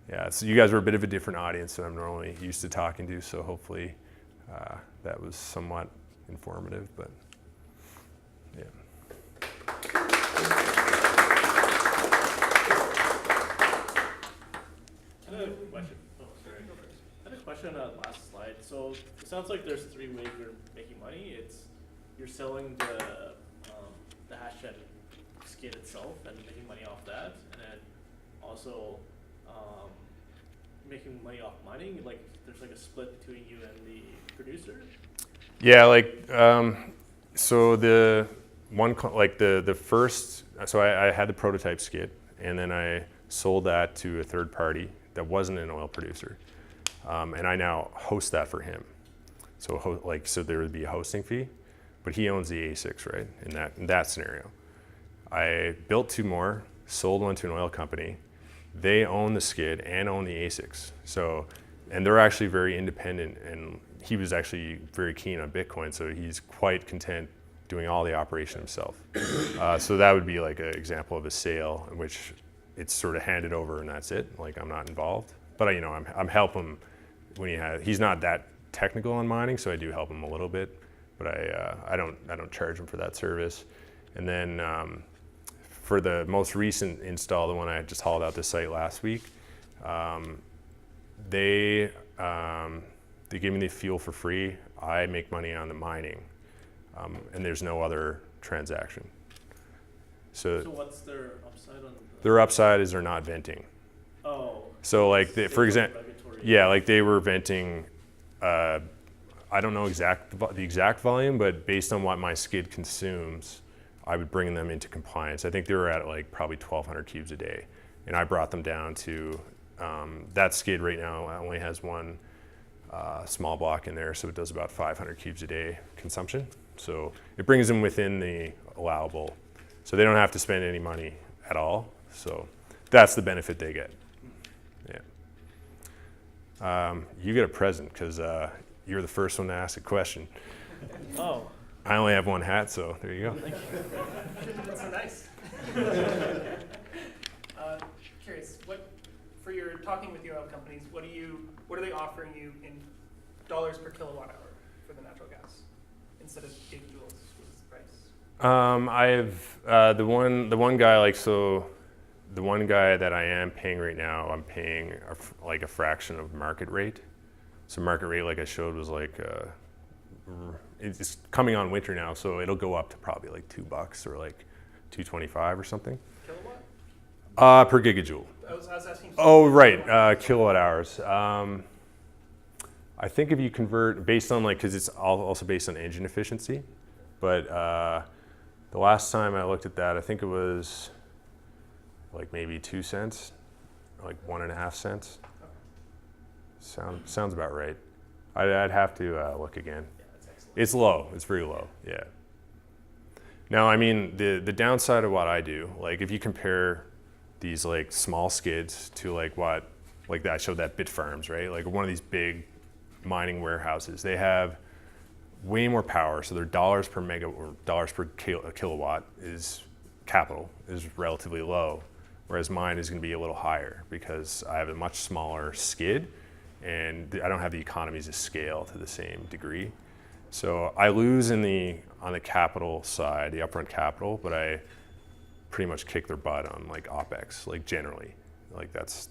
S2: yeah, so you guys were a bit of a different audience than I'm normally used to talking to, so hopefully that was somewhat informative, but yeah.
S4: I had a question. Oh, sorry. I had a question on that last slide. So it sounds like there's 3 ways you're making money. You're selling the hash jet skid itself and making money off that, and then also making money off mining. Like there's like a split between you and the producer.
S2: Yeah, like so the one like the first. So I had the prototype skid, and then I sold that to a third party that wasn't an oil producer, and I now host that for him. So so there would be a hosting fee, but he owns the ASICs, right? In that scenario, I built 2 more, sold one to an oil company. They own the skid and own the ASICs. So, and they're actually very independent. And he was actually very keen on Bitcoin, so he's quite content doing all the operation himself. So that would be like an example of a sale in which it's sort of handed over and that's it. Like I'm not involved, but I'm helping him when he's not that technical on mining, so I do help him a little bit, but I don't charge him for that service. And then for the most recent install, the one I just hauled out the site last week, they give me the fuel for free. I make money on the mining, and there's no other transaction. So
S4: what's their upside on?
S2: Their upside is they're not venting.
S4: Oh.
S2: So like for example, yeah, like they were venting. I don't know the exact volume, but based on what my skid consumes, I would bring them into compliance. I think they were at like probably 1,200 cubes a day, and I brought them down to that skid right now only has one small block in there, so it does about 500 cubes a day consumption. So it brings them within the allowable, so they don't have to spend any money at all. So that's the benefit they get. Yeah. You get a present because you're the first one to ask a question.
S4: Oh.
S2: I only have one hat, so there you go.
S4: Thank you.
S3: That's so nice. Curious, for your talking with your oil companies, what are they offering you in dollars per kilowatt hour for the natural gas instead of gigajoules? What's the price?
S2: I've the one guy the one guy that I am paying right now, I'm paying like a fraction of market rate. So market rate, like I showed, was like it's coming on winter now, so it'll go up to probably like $2 or like $2.25 or something.
S3: Kilowatt?
S2: Per gigajoule.
S3: I was asking.
S2: Oh, right, kilowatt hours. I think if you convert based on because it's also based on engine efficiency, but the last time I looked at that, I think it was like maybe 2 cents, like 1.5 cents. Sounds about right. I'd have to look again.
S3: Yeah, that's excellent.
S2: It's low. It's very low. Yeah. Now, I mean, the downside of what I do, like if you compare these like small skids to like that I showed that Bit Farms, right? Like one of these big mining warehouses, they have way more power. So their dollars per mega or dollars per kilowatt is capital is relatively low, whereas mine is going to be a little higher because I have a much smaller skid and I don't have the economies of scale to the same degree. So I lose on the capital side, the upfront capital, but I pretty much kick their butt on like OpEx, like generally. Like that's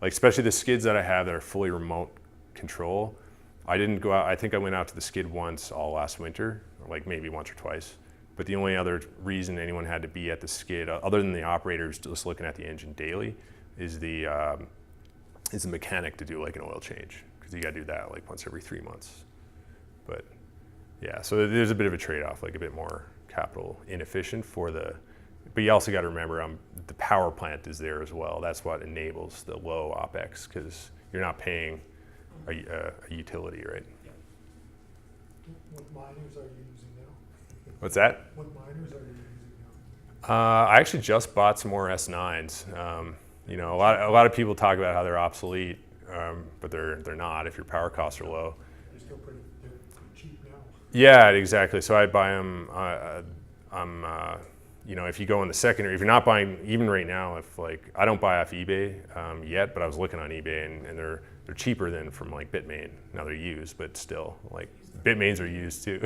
S2: especially the skids that I have that are fully remote control. I didn't go out, I think I went out to the skid once all last winter, or like maybe once or twice. But the only other reason anyone had to be at the skid, other than the operators just looking at the engine daily, is the mechanic to do like an oil change, because you got to do that like once every 3 months. But yeah, so there's a bit of a trade-off, like a bit more capital inefficient but you also got to remember the power plant is there as well. That's what enables the low OpEx, because you're not paying a utility, right?
S5: What miners are you using now?
S2: What's that?
S5: What miners are you using now?
S2: I actually just bought some more S9s. You know, a lot of people talk about how they're obsolete, but they're not if your power costs are low.
S5: They're still pretty cheap now.
S2: Yeah, exactly. So I buy them. You know, if you go in the secondary, if you're not buying, even right now, if like I don't buy off eBay yet, but I was looking on eBay and they're cheaper than from like Bitmain. Now they're used, but still, like Bitmains are used too.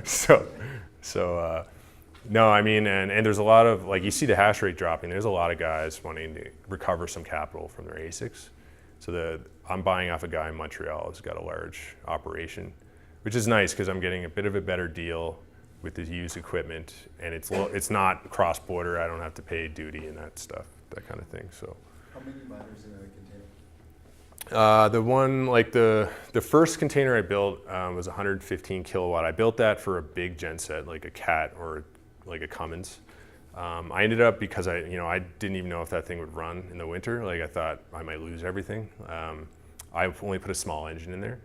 S2: so no, I mean, and there's a lot of like you see the hash rate dropping. There's a lot of guys wanting to recover some capital from their ASICs. So I'm buying off a guy in Montreal who's got a large operation, which is nice because I'm getting a bit of a better deal with the used equipment, and it's not cross-border. I don't have to pay duty and that stuff, that kind of thing. So.
S6: How many miners in a container?
S2: The one, like the first container I built was 115 kilowatt. I built that for a big genset, like a Cat or like a Cummins. I ended up, because I didn't even know if that thing would run in the winter. Like I thought I might lose everything. I only put a small engine in there,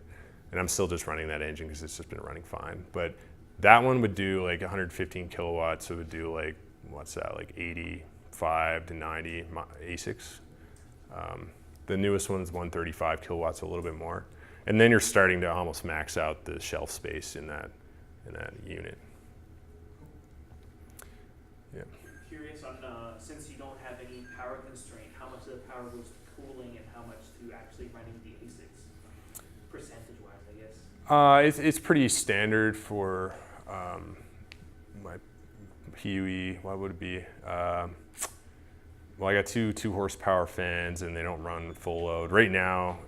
S2: and I'm still just running that engine because it's just been running fine. But that one would do like 115 kilowatts. So it would do like, what's that, like 85 to 90 ASICs. The newest one's 135 kilowatts, so a little bit more. And then you're starting to almost max out the shelf space in that unit. Yeah.
S7: Curious on, since you don't have any power constraint, how much of the power goes to cooling and how much to actually running the ASICs, percentage-wise, I guess?
S2: It's pretty standard for my PUE. What would it be? Well, I got two horsepower fans, and they don't run full load. Right now,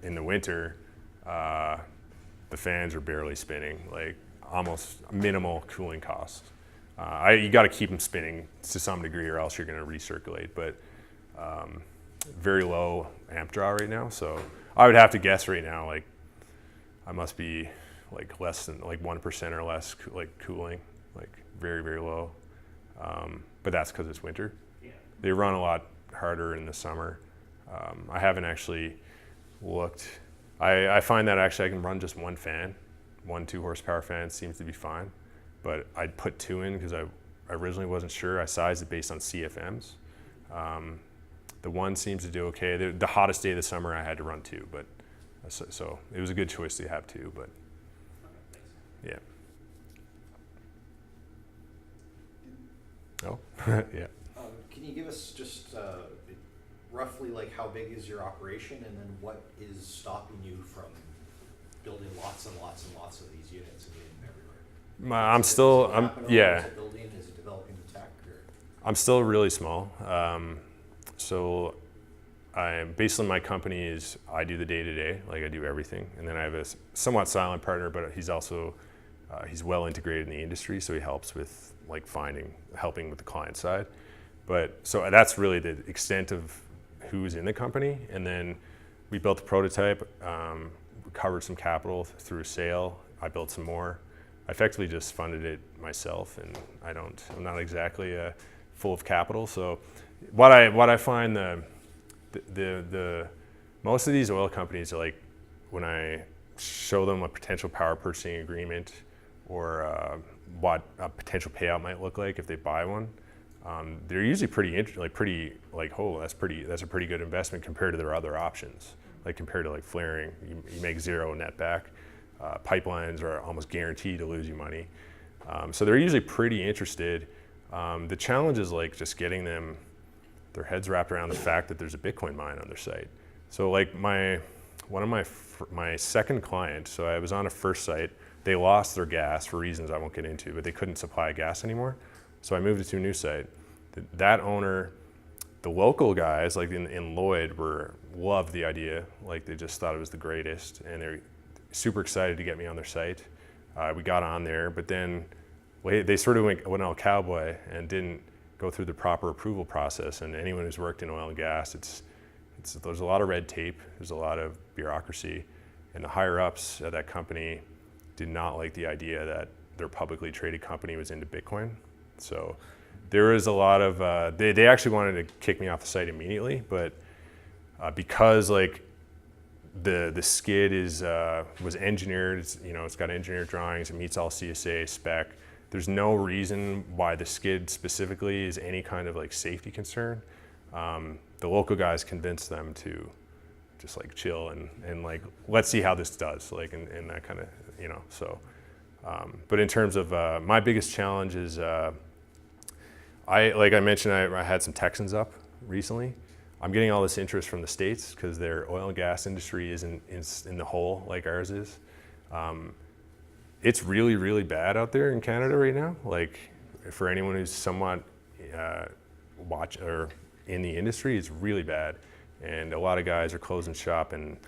S2: in the winter, the fans are barely spinning, like almost minimal cooling costs. You got to keep them spinning to some degree, or else you're going to recirculate. But very low amp draw right now, so I would have to guess right now, like I must be like less than like 1% or less, like cooling, like very, very low. But that's because it's winter.
S7: Yeah.
S2: They run a lot harder in the summer. I haven't actually looked. I find that actually I can run just one fan. 2 horsepower fan seems to be fine. But I'd put 2 in because I originally wasn't sure. I sized it based on CFMs. The 1 seems to do okay. The hottest day of the summer I had to run 2, but so it was a good choice to have 2, but yeah. Oh, yeah.
S1: Can you give us just roughly like how big is your operation, and then what is stopping you from building lots and lots and lots of these units and getting them everywhere?
S2: Yeah.
S1: Is it building? Is it developing the tech? Or?
S2: I'm still really small. So basically my company is, I do the day-to-day, like I do everything. And then I have a somewhat silent partner, but he's also, he's well integrated in the industry, so he helps with like helping with the client side. But so that's really the extent of who's in the company. And then we built a prototype, recovered some capital through a sale. I built some more. I effectively just funded it myself, and I'm not exactly full of capital. So what I find the most of these oil companies are like, when I show them a potential power purchasing agreement or what a potential payout might look like if they buy one, they're usually pretty oh, that's a pretty good investment compared to their other options. Like compared to like flaring, you make zero net back. Pipelines are almost guaranteed to lose you money. So they're usually pretty interested. The challenge is like just getting their heads wrapped around the fact that there's a Bitcoin mine on their site. So like one of my second client, so I was on a first site, they lost their gas for reasons I won't get into, but they couldn't supply gas anymore. So I moved it to a new site. That owner, the local guys like in Lloyd loved the idea. Like they just thought it was the greatest, and they're super excited to get me on their site. We got on there, but then they sort of went all cowboy and didn't go through the proper approval process. And anyone who's worked in oil and gas, there's a lot of red tape, there's a lot of bureaucracy, and the higher ups at that company did not like the idea that their publicly traded company was into Bitcoin. So there was a lot of, they actually wanted to kick me off the site immediately, but because like the skid was engineered, it's got engineered drawings, it meets all CSA spec. There's no reason why the skid specifically is any kind of like safety concern. the local guys convinced them to just like chill and like, let's see how this does, like, and that kind of, you know, so. But in terms of my biggest challenge is, like I mentioned, I had some Texans up recently. I'm getting all this interest from the States because their oil and gas industry isn't in the hole like ours is. It's really, really bad out there in Canada right now. Like, for anyone who's somewhat watch or in the industry, it's really bad, and a lot of guys are closing shop, and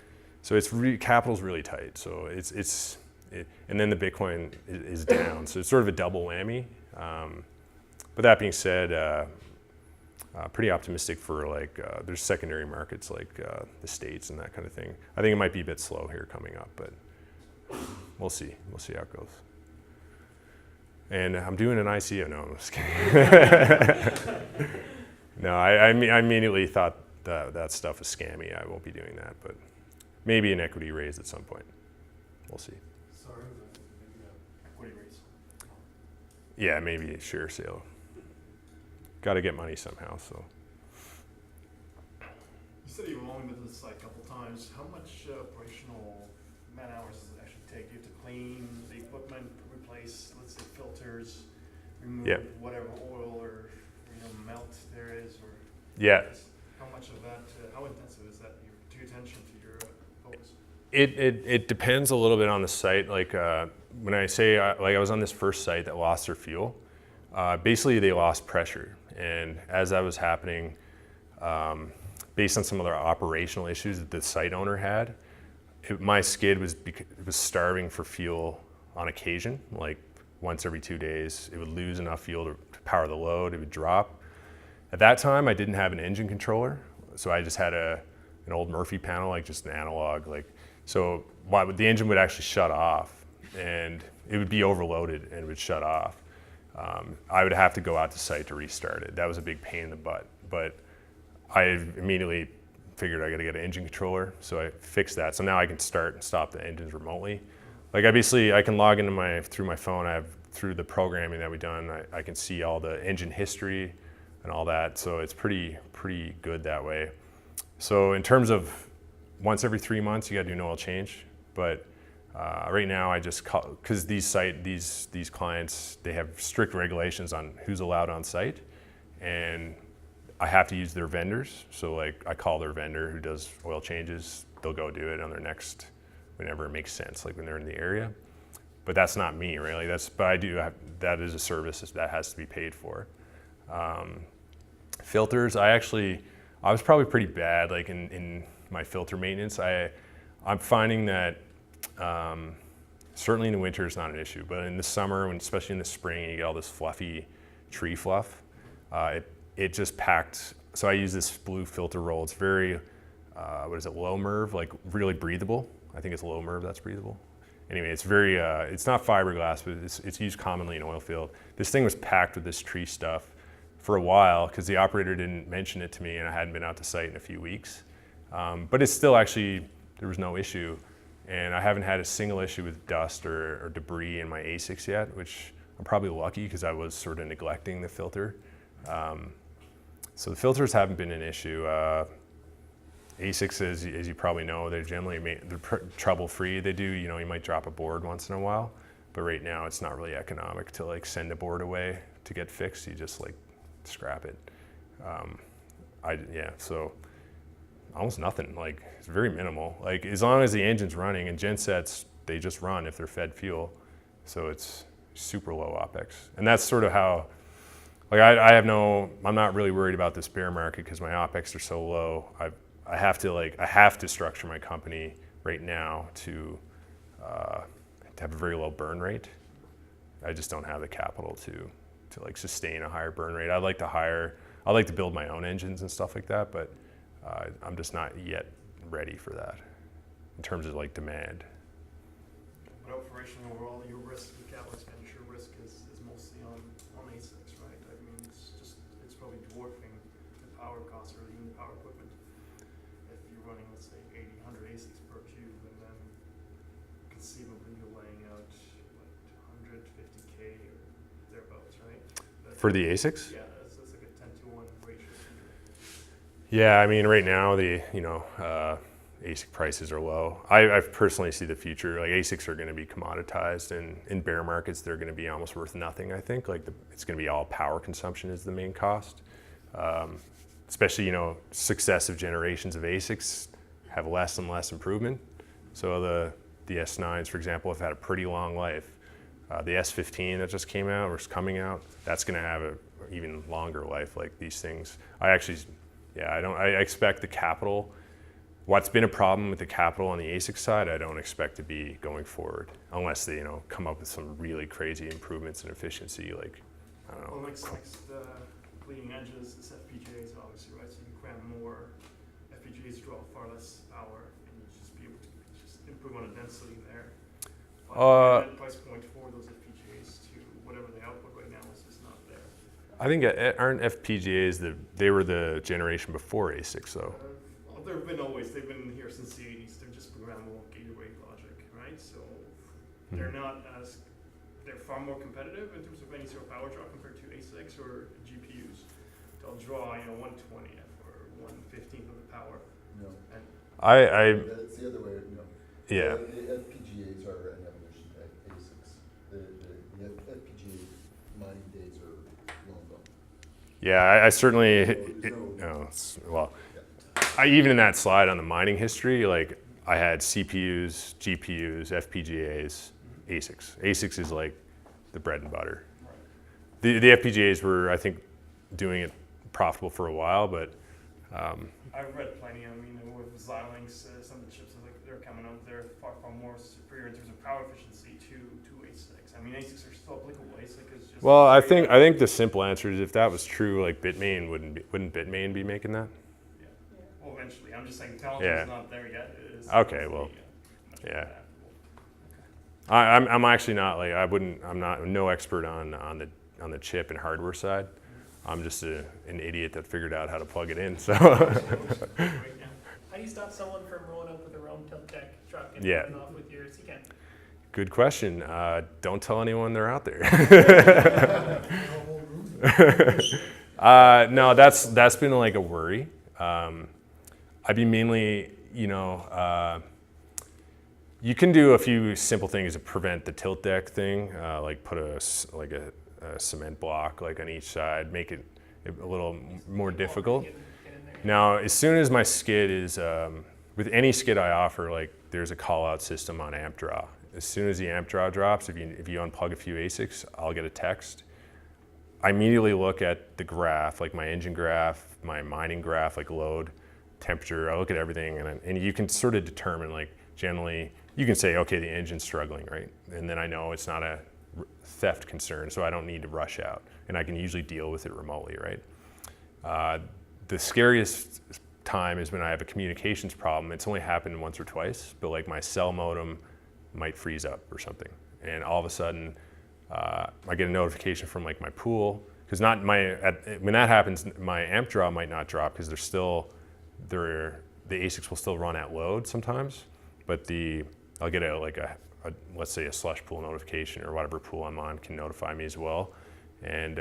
S2: so it's capital's really tight. So and then the Bitcoin is down, so it's sort of a double whammy. But that being said, pretty optimistic for like there's secondary markets like the States and that kind of thing. I think it might be a bit slow here coming up, but we'll see. We'll see how it goes. And I'm doing an ICO. No, I'm just kidding. No, I immediately thought that stuff was scammy. I won't be doing that, but maybe an equity raise at some point. We'll see.
S5: Sorry, maybe equity raise.
S2: Yeah, maybe a share sale. Got to get money somehow, so.
S5: You said you've only been to the site a couple times. How much operational man hours does it actually take? Do you have to clean the equipment, replace, let's say, filters, remove
S2: Yeah.
S5: whatever oil or melt there is, or
S2: Yeah.
S5: how much of that? How intensive is that? To your attention to your focus?
S2: It depends a little bit on the site. Like when I say like I was on this first site that lost their fuel, basically they lost pressure, and as that was happening, based on some of the operational issues that the site owner had, my skid was starving for fuel on occasion. Like once every 2 days, it would lose enough fuel to power the load. It would drop. At that time, I didn't have an engine controller, so I just had an old Murphy panel, like just an analog. So the engine would actually shut off, and it would be overloaded and it would shut off. I would have to go out to site to restart it. That was a big pain in the butt, but I immediately figured I got to get an engine controller, so I fixed that. So now I can start and stop the engines remotely. Like I can log into through my phone. Through the programming that we've done, I can see all the engine history and all that. So it's pretty good that way. So in terms of once every 3 months, you got to do an oil change. But right now, I just because these clients, they have strict regulations on who's allowed on site, and I have to use their vendors. So like I call their vendor who does oil changes. They'll go do it on their next whenever it makes sense, like when they're in the area. But that's not me, really. But I do have, that is a service that has to be paid for. Filters, I was probably pretty bad, like in my filter maintenance. I'm finding that certainly in the winter it's not an issue, but in the summer, especially in the spring, you get all this fluffy tree fluff. It just packed. So I use this blue filter roll. It's very, low MERV, like really breathable. I think it's low MERV that's breathable. Anyway, it's very, it's not fiberglass, but it's used commonly in oil field. This thing was packed with this tree stuff for a while because the operator didn't mention it to me and I hadn't been out to site in a few weeks. But it's still actually, there was no issue. And I haven't had a single issue with dust or debris in my ASICs yet, which I'm probably lucky because I was sort of neglecting the filter. So the filters haven't been an issue. ASICs, as you probably know, they're trouble-free. They do, you might drop a board once in a while, but right now it's not really economic to like send a board away to get fixed. You just like scrap it. So almost nothing. Like it's very minimal. Like as long as the engine's running, and gensets, they just run if they're fed fuel, so it's super low OpEx. And that's sort of how. Like I'm not really worried about this bear market because my OpEx are so low. I have to structure my company right now to have a very low burn rate. I just don't have the capital to like sustain a higher burn rate. I'd like to build my own engines and stuff like that, but I'm just not yet ready for that in terms of like demand.
S5: But operational overall, your risk, the capital expenditure risk is mostly on ASICs, right? I mean, it's probably dwarfing the power costs or even the power equipment. If you're running, let's say, 80, 100 ASICs per tube, and then conceivably you're laying out like 150K or thereabouts, right?
S2: For the ASICs?
S5: Yeah, that's like a 10-to-1 ratio.
S2: Yeah, I mean, right now ASIC prices are low. I personally see the future. Like ASICs are going to be commoditized, and in bear markets, they're going to be almost worth nothing. I think it's going to be all power consumption is the main cost. Especially successive generations of ASICs have less and less improvement. So the S9s, for example, have had a pretty long life. The S15 that just came out or is coming out, that's going to have an even longer life. Like these things, I expect the capital. What's been a problem with the capital on the ASIC side, I don't expect to be going forward unless they come up with some really crazy improvements in efficiency. Like I don't know.
S5: Well, next the leading edges is FPGAs, obviously, right? So you cram more FPGAs, draw far less power, and you just be able to just improve on the density there. But that price point for those FPGAs to whatever the output right now is just not there.
S2: I think aren't FPGAs they were the generation before ASICs though.
S5: Well, they've been here since the 80s. They're just programmable gate array logic, right? So they're far more competitive in terms of any sort of power draw compared to ASICs or GPUs. They'll draw 1/20th or 1/15th of the power.
S6: No.
S2: And
S6: That's the other way. No.
S2: Yeah.
S6: The FPGAs are an evolution of ASICs. The FPGA mining days are long gone.
S2: Yeah, I certainly.
S6: Yeah.
S2: Even in that slide on the mining history, like I had CPUs, GPUs, FPGAs, ASICs. ASICs is like the bread and butter. The FPGAs were, I think, doing it profitable for a while, but
S5: I've read plenty. I mean, with Xilinx, some of the chips that they're coming out, they're far more superior in terms of power efficiency to ASICs. I mean, ASICs are still applicable. ASIC is just.
S2: well, I think the simple answer is if that was true, like Bitmain wouldn't Bitmain be making that?
S5: Yeah. Well, eventually, I'm just saying, technology is not there yet.
S2: Okay, well, yeah. I'm actually not like I'm no expert on the chip and hardware side. I'm just an idiot that figured out how to plug it in. So.
S3: How do you stop someone from rolling up with their own tilt deck truck and
S2: Yeah.
S3: running off with your CCAN?
S2: Good question. Don't tell anyone they're out there. No, that's been like a worry. I'd be mainly, you can do a few simple things to prevent the tilt deck thing, like put a cement block like on each side, make it a little more difficult.
S3: Get in there.
S2: Now, as soon as my skid is, with any skid I offer, like there's a call out system on amp draw. As soon as the amp draw drops, if you unplug a few ASICs, I'll get a text. I immediately look at the graph, like my engine graph, my mining graph, like load, temperature. I look at everything, and you can sort of determine, like generally, you can say, okay, the engine's struggling, right? And then I know it's not a theft concern, so I don't need to rush out, and I can usually deal with it remotely, right? The scariest time is when I have a communications problem. It's only happened once or twice, but like my cell modem might freeze up or something, and all of a sudden I get a notification from like my pool, because when that happens, my amp draw might not drop because the ASICs will still run at load sometimes, but I'll get let's say a slush pool notification, or whatever pool I'm on can notify me as well, and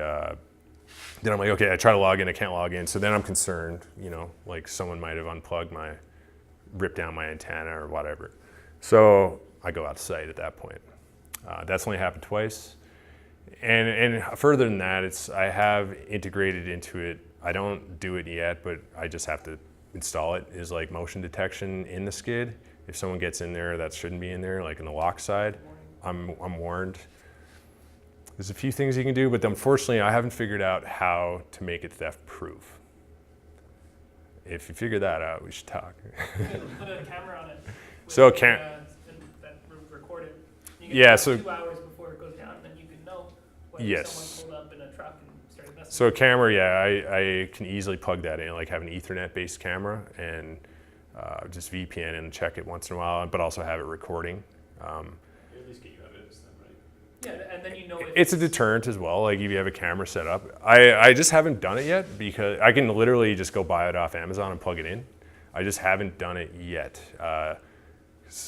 S2: then I'm like, okay, I try to log in, I can't log in, so then I'm concerned, like someone might have ripped down my antenna or whatever. So I go out of sight at that point. That's only happened twice. And further than that, I have integrated into it, I don't do it yet, but I just have to install it, is like motion detection in the skid. If someone gets in there that shouldn't be in there, like in the lock side, I'm warned. There's a few things you can do, but unfortunately I haven't figured out how to make it theft proof. If you figure that out, we should talk.
S3: Put a camera on it.
S2: So
S3: that record it. You can
S2: Yeah,
S3: have
S2: so
S3: 2 hours before it goes down, and then you can know when
S2: Yes.
S3: someone pulled up in a truck and started messing.
S2: So a camera, yeah, I can easily plug that in, like have an Ethernet-based camera, and just VPN and check it once in a while, but also have it recording.
S4: At least get you evidence then, right?
S3: Yeah, and then you know if
S2: It's a deterrent as well, like if you have a camera set up. I just haven't done it yet, because I can literally just go buy it off Amazon and plug it in. I just haven't done it yet,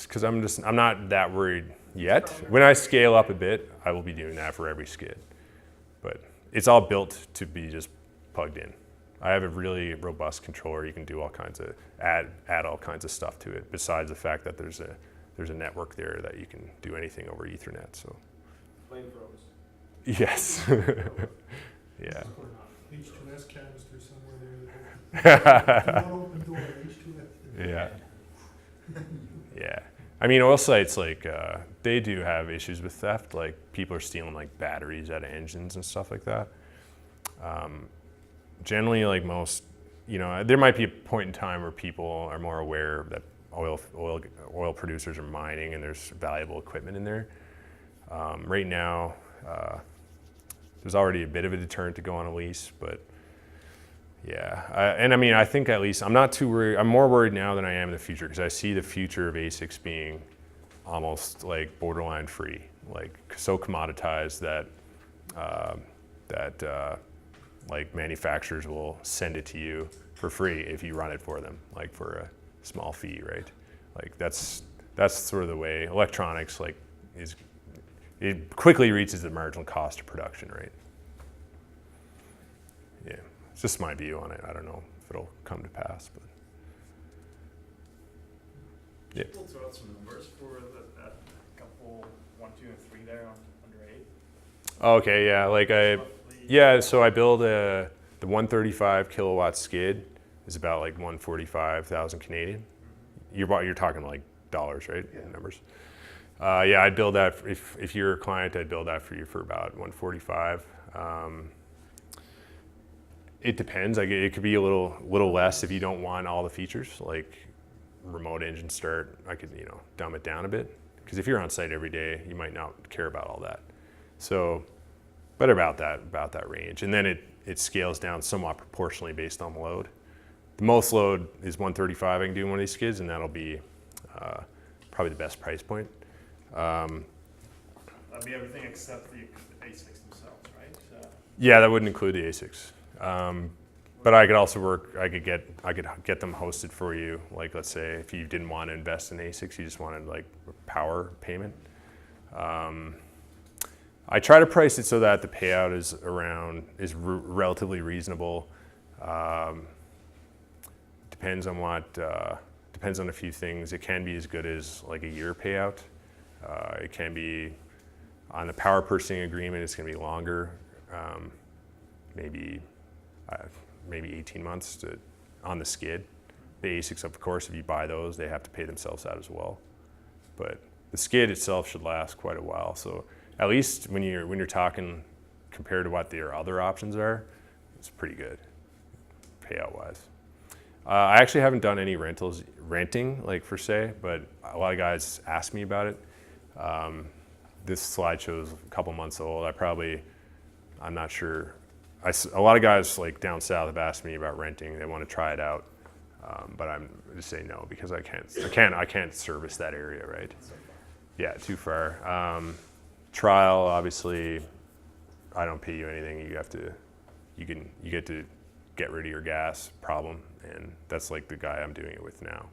S2: because I'm not that worried yet. When I scale up a bit, I will be doing that for every skid. But it's all built to be just plugged in. I have a really robust controller. You can do all kinds of add all kinds of stuff to it. Besides the fact that there's a network there that you can do anything over Ethernet. So.
S5: Flamethrowers.
S2: Yes. Yeah.
S8: H2S canister somewhere there. Not open door, H2S.
S2: Yeah. Yeah. I mean, oil sites, like, they do have issues with theft. Like, people are stealing, like, batteries out of engines and stuff like that. Generally, like most, there might be a point in time where people are more aware that oil producers are mining and there's valuable equipment in there. Right now, there's already a bit of a deterrent to go on a lease, but yeah. I think at least I'm not too worried. I'm more worried now than I am in the future because I see the future of ASICs being almost like borderline free, like so commoditized that like manufacturers will send it to you for free if you run it for them, like for a small fee, right? Like that's sort of the way electronics it quickly reaches the marginal cost of production, right? Yeah, it's just my view on it. I don't know if it'll come to pass, but yeah.
S5: We'll throw out some numbers for that couple 1, 2, and 3 there under 8.
S2: Okay, yeah, so I build the 135 kilowatt skid is about like 145,000 Canadian. You're talking like dollars, right?
S6: Yeah.
S2: Numbers. Yeah, I'd build that if you're a client. I'd build that for you for about 145. It depends. Like it could be a little less if you don't want all the features, like remote engine start. I could dumb it down a bit because if you're on site every day, you might not care about all that. So, but about that range, and then it scales down somewhat proportionally based on the load. The most load is 135. I can do one of these skids, and that'll be probably the best price point.
S5: That'd be everything except the ASICs themselves, right?
S2: Yeah, that wouldn't include the ASICs. But I could also I could get them hosted for you. Like let's say if you didn't want to invest in ASICs, you just wanted like power payment. I try to price it so that the payout is relatively reasonable. Depends on a few things. It can be as good as like a year payout. It can be on the power purchasing agreement. It's going to be longer, maybe 18 months on the skid. The ASICs, of course, if you buy those, they have to pay themselves out as well. But the skid itself should last quite a while. So at least when you're talking compared to what their other options are, it's pretty good payout wise. I actually haven't done any renting like per se, but a lot of guys ask me about it. This slideshow is a couple months old. I'm not sure. A lot of guys like down south have asked me about renting. They want to try it out, but I'm just saying no because I can't service that area, right? Yeah, too far. Trial, obviously, I don't pay you anything. You get to get rid of your gas problem, and that's like the guy I'm doing it with now.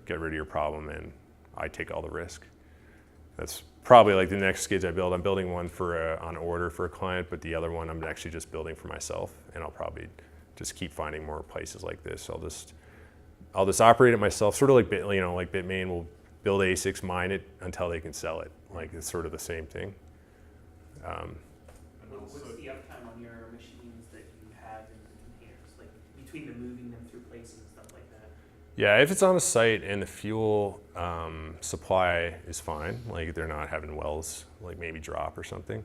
S2: Get rid of your problem, and I take all the risk. That's probably like the next skids I build. I'm building one on order for a client, but the other one I'm actually just building for myself, and I'll probably just keep finding more places like this. I'll just operate it myself, sort of like like Bitmain will build ASICs, mine it until they can sell it. Like it's sort of the same thing.
S7: What's the uptime on your machines that you have in the containers, like between them moving them through places and stuff like that?
S2: Yeah, if it's on a site and the fuel supply is fine, like they're not having wells like maybe drop or something.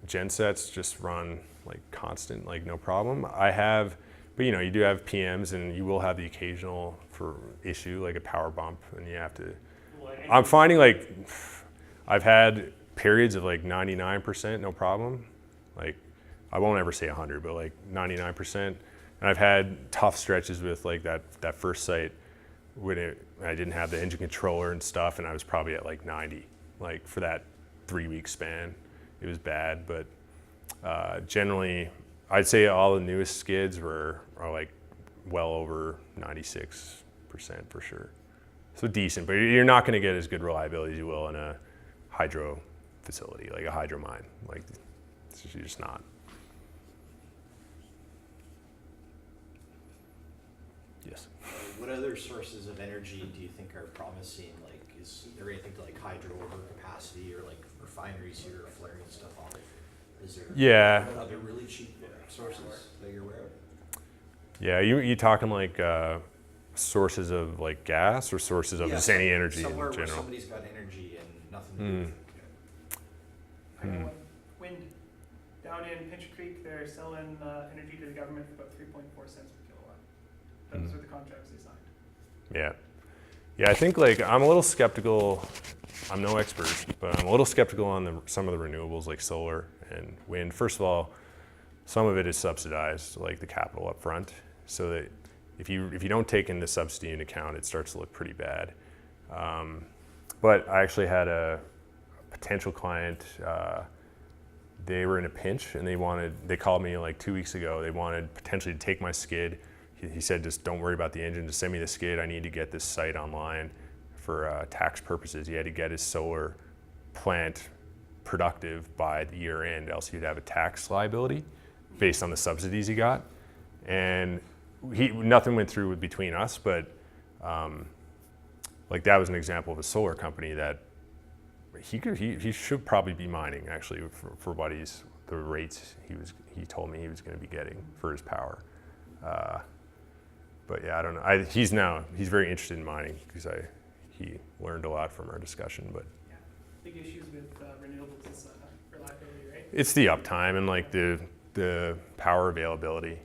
S2: Gensets just run like constant, like no problem. But you do have PMs and you will have the occasional issue like a power bump and you have to. I'm finding like I've had periods of like 99%, no problem. Like I won't ever say 100, but like 99%. And I've had tough stretches with like that first site when I didn't have the engine controller and stuff, and I was probably at like 90, like for that 3-week span. It was bad, but generally, I'd say all the newest skids are like well over 96% for sure. So decent, but you're not going to get as good reliability as you will in a hydro facility, like a hydro mine. Like you're just not. Yes.
S1: What other sources of energy do you think are promising? Like, is there anything to like hydro over capacity or like refineries here are flaring stuff off? Is there
S2: Yeah.
S1: other really cheap sources that you're aware of?
S2: Yeah, you talking like sources of like gas or sources of just any energy in
S1: somewhere where
S2: general?
S1: somebody's got energy and nothing to do with it.
S3: I know one. Wind. Down in Pinch Creek, they're selling energy to the government for about 3.4 cents per kilowatt. Those are the contracts they signed.
S2: Yeah. Yeah, I think like I'm a little skeptical. I'm no expert, but I'm a little skeptical on some of the renewables like solar and wind. First of all, some of it is subsidized, like the capital up front, so that if you don't take in the subsidy into account, it starts to look pretty bad. But I actually had a potential client. They were in a pinch and they called me like 2 weeks ago. They wanted potentially to take my skid. He said, just don't worry about the engine, just send me the skid. I need to get this site online for tax purposes. He had to get his solar plant productive by the year end, else he'd have a tax liability based on the subsidies he got. And nothing went through between us, but like that was an example of a solar company that he should probably be mining actually for what the rates he told me he was going to be getting for his power. But yeah, I don't know. He's very interested in mining because he learned a lot from our discussion. But
S3: Yeah. Big issues with renewables is reliability, right?
S2: it's the uptime and like the power availability.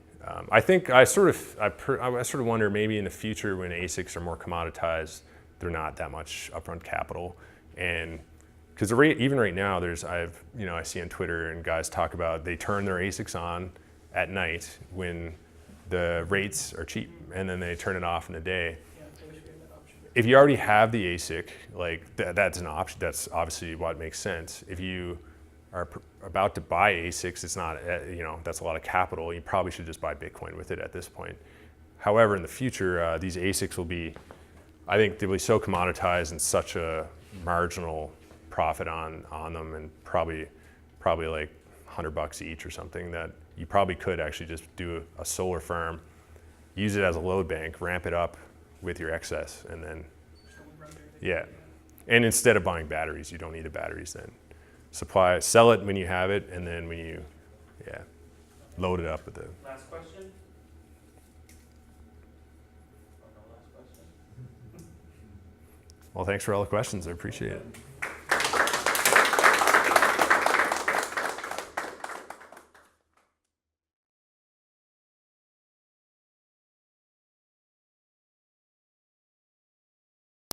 S2: I think I sort of wonder maybe in the future when ASICs are more commoditized, they're not that much upfront capital, and because the rate even right now, I see on Twitter and guys talk about they turn their ASICs on at night when the rates are cheap, and then they turn it off in the day.
S3: Yeah, I wish we had that option.
S2: If you already have the ASIC, like that's an option. That's obviously what makes sense. If you are about to buy ASICs, it's not, that's a lot of capital. You probably should just buy Bitcoin with it at this point. However, in the future, these ASICs will be, I think they'll be so commoditized and such a marginal profit on them, and probably like $100 each or something, that you probably could actually just do a solar farm, use it as a load bank, ramp it up with your excess, and then, yeah. And instead of buying batteries, you don't need the batteries then. Sell it when you have it, and then when you, load it up with the.
S7: Last question? Oh, no last question?
S2: Well, thanks for all the questions. I appreciate it.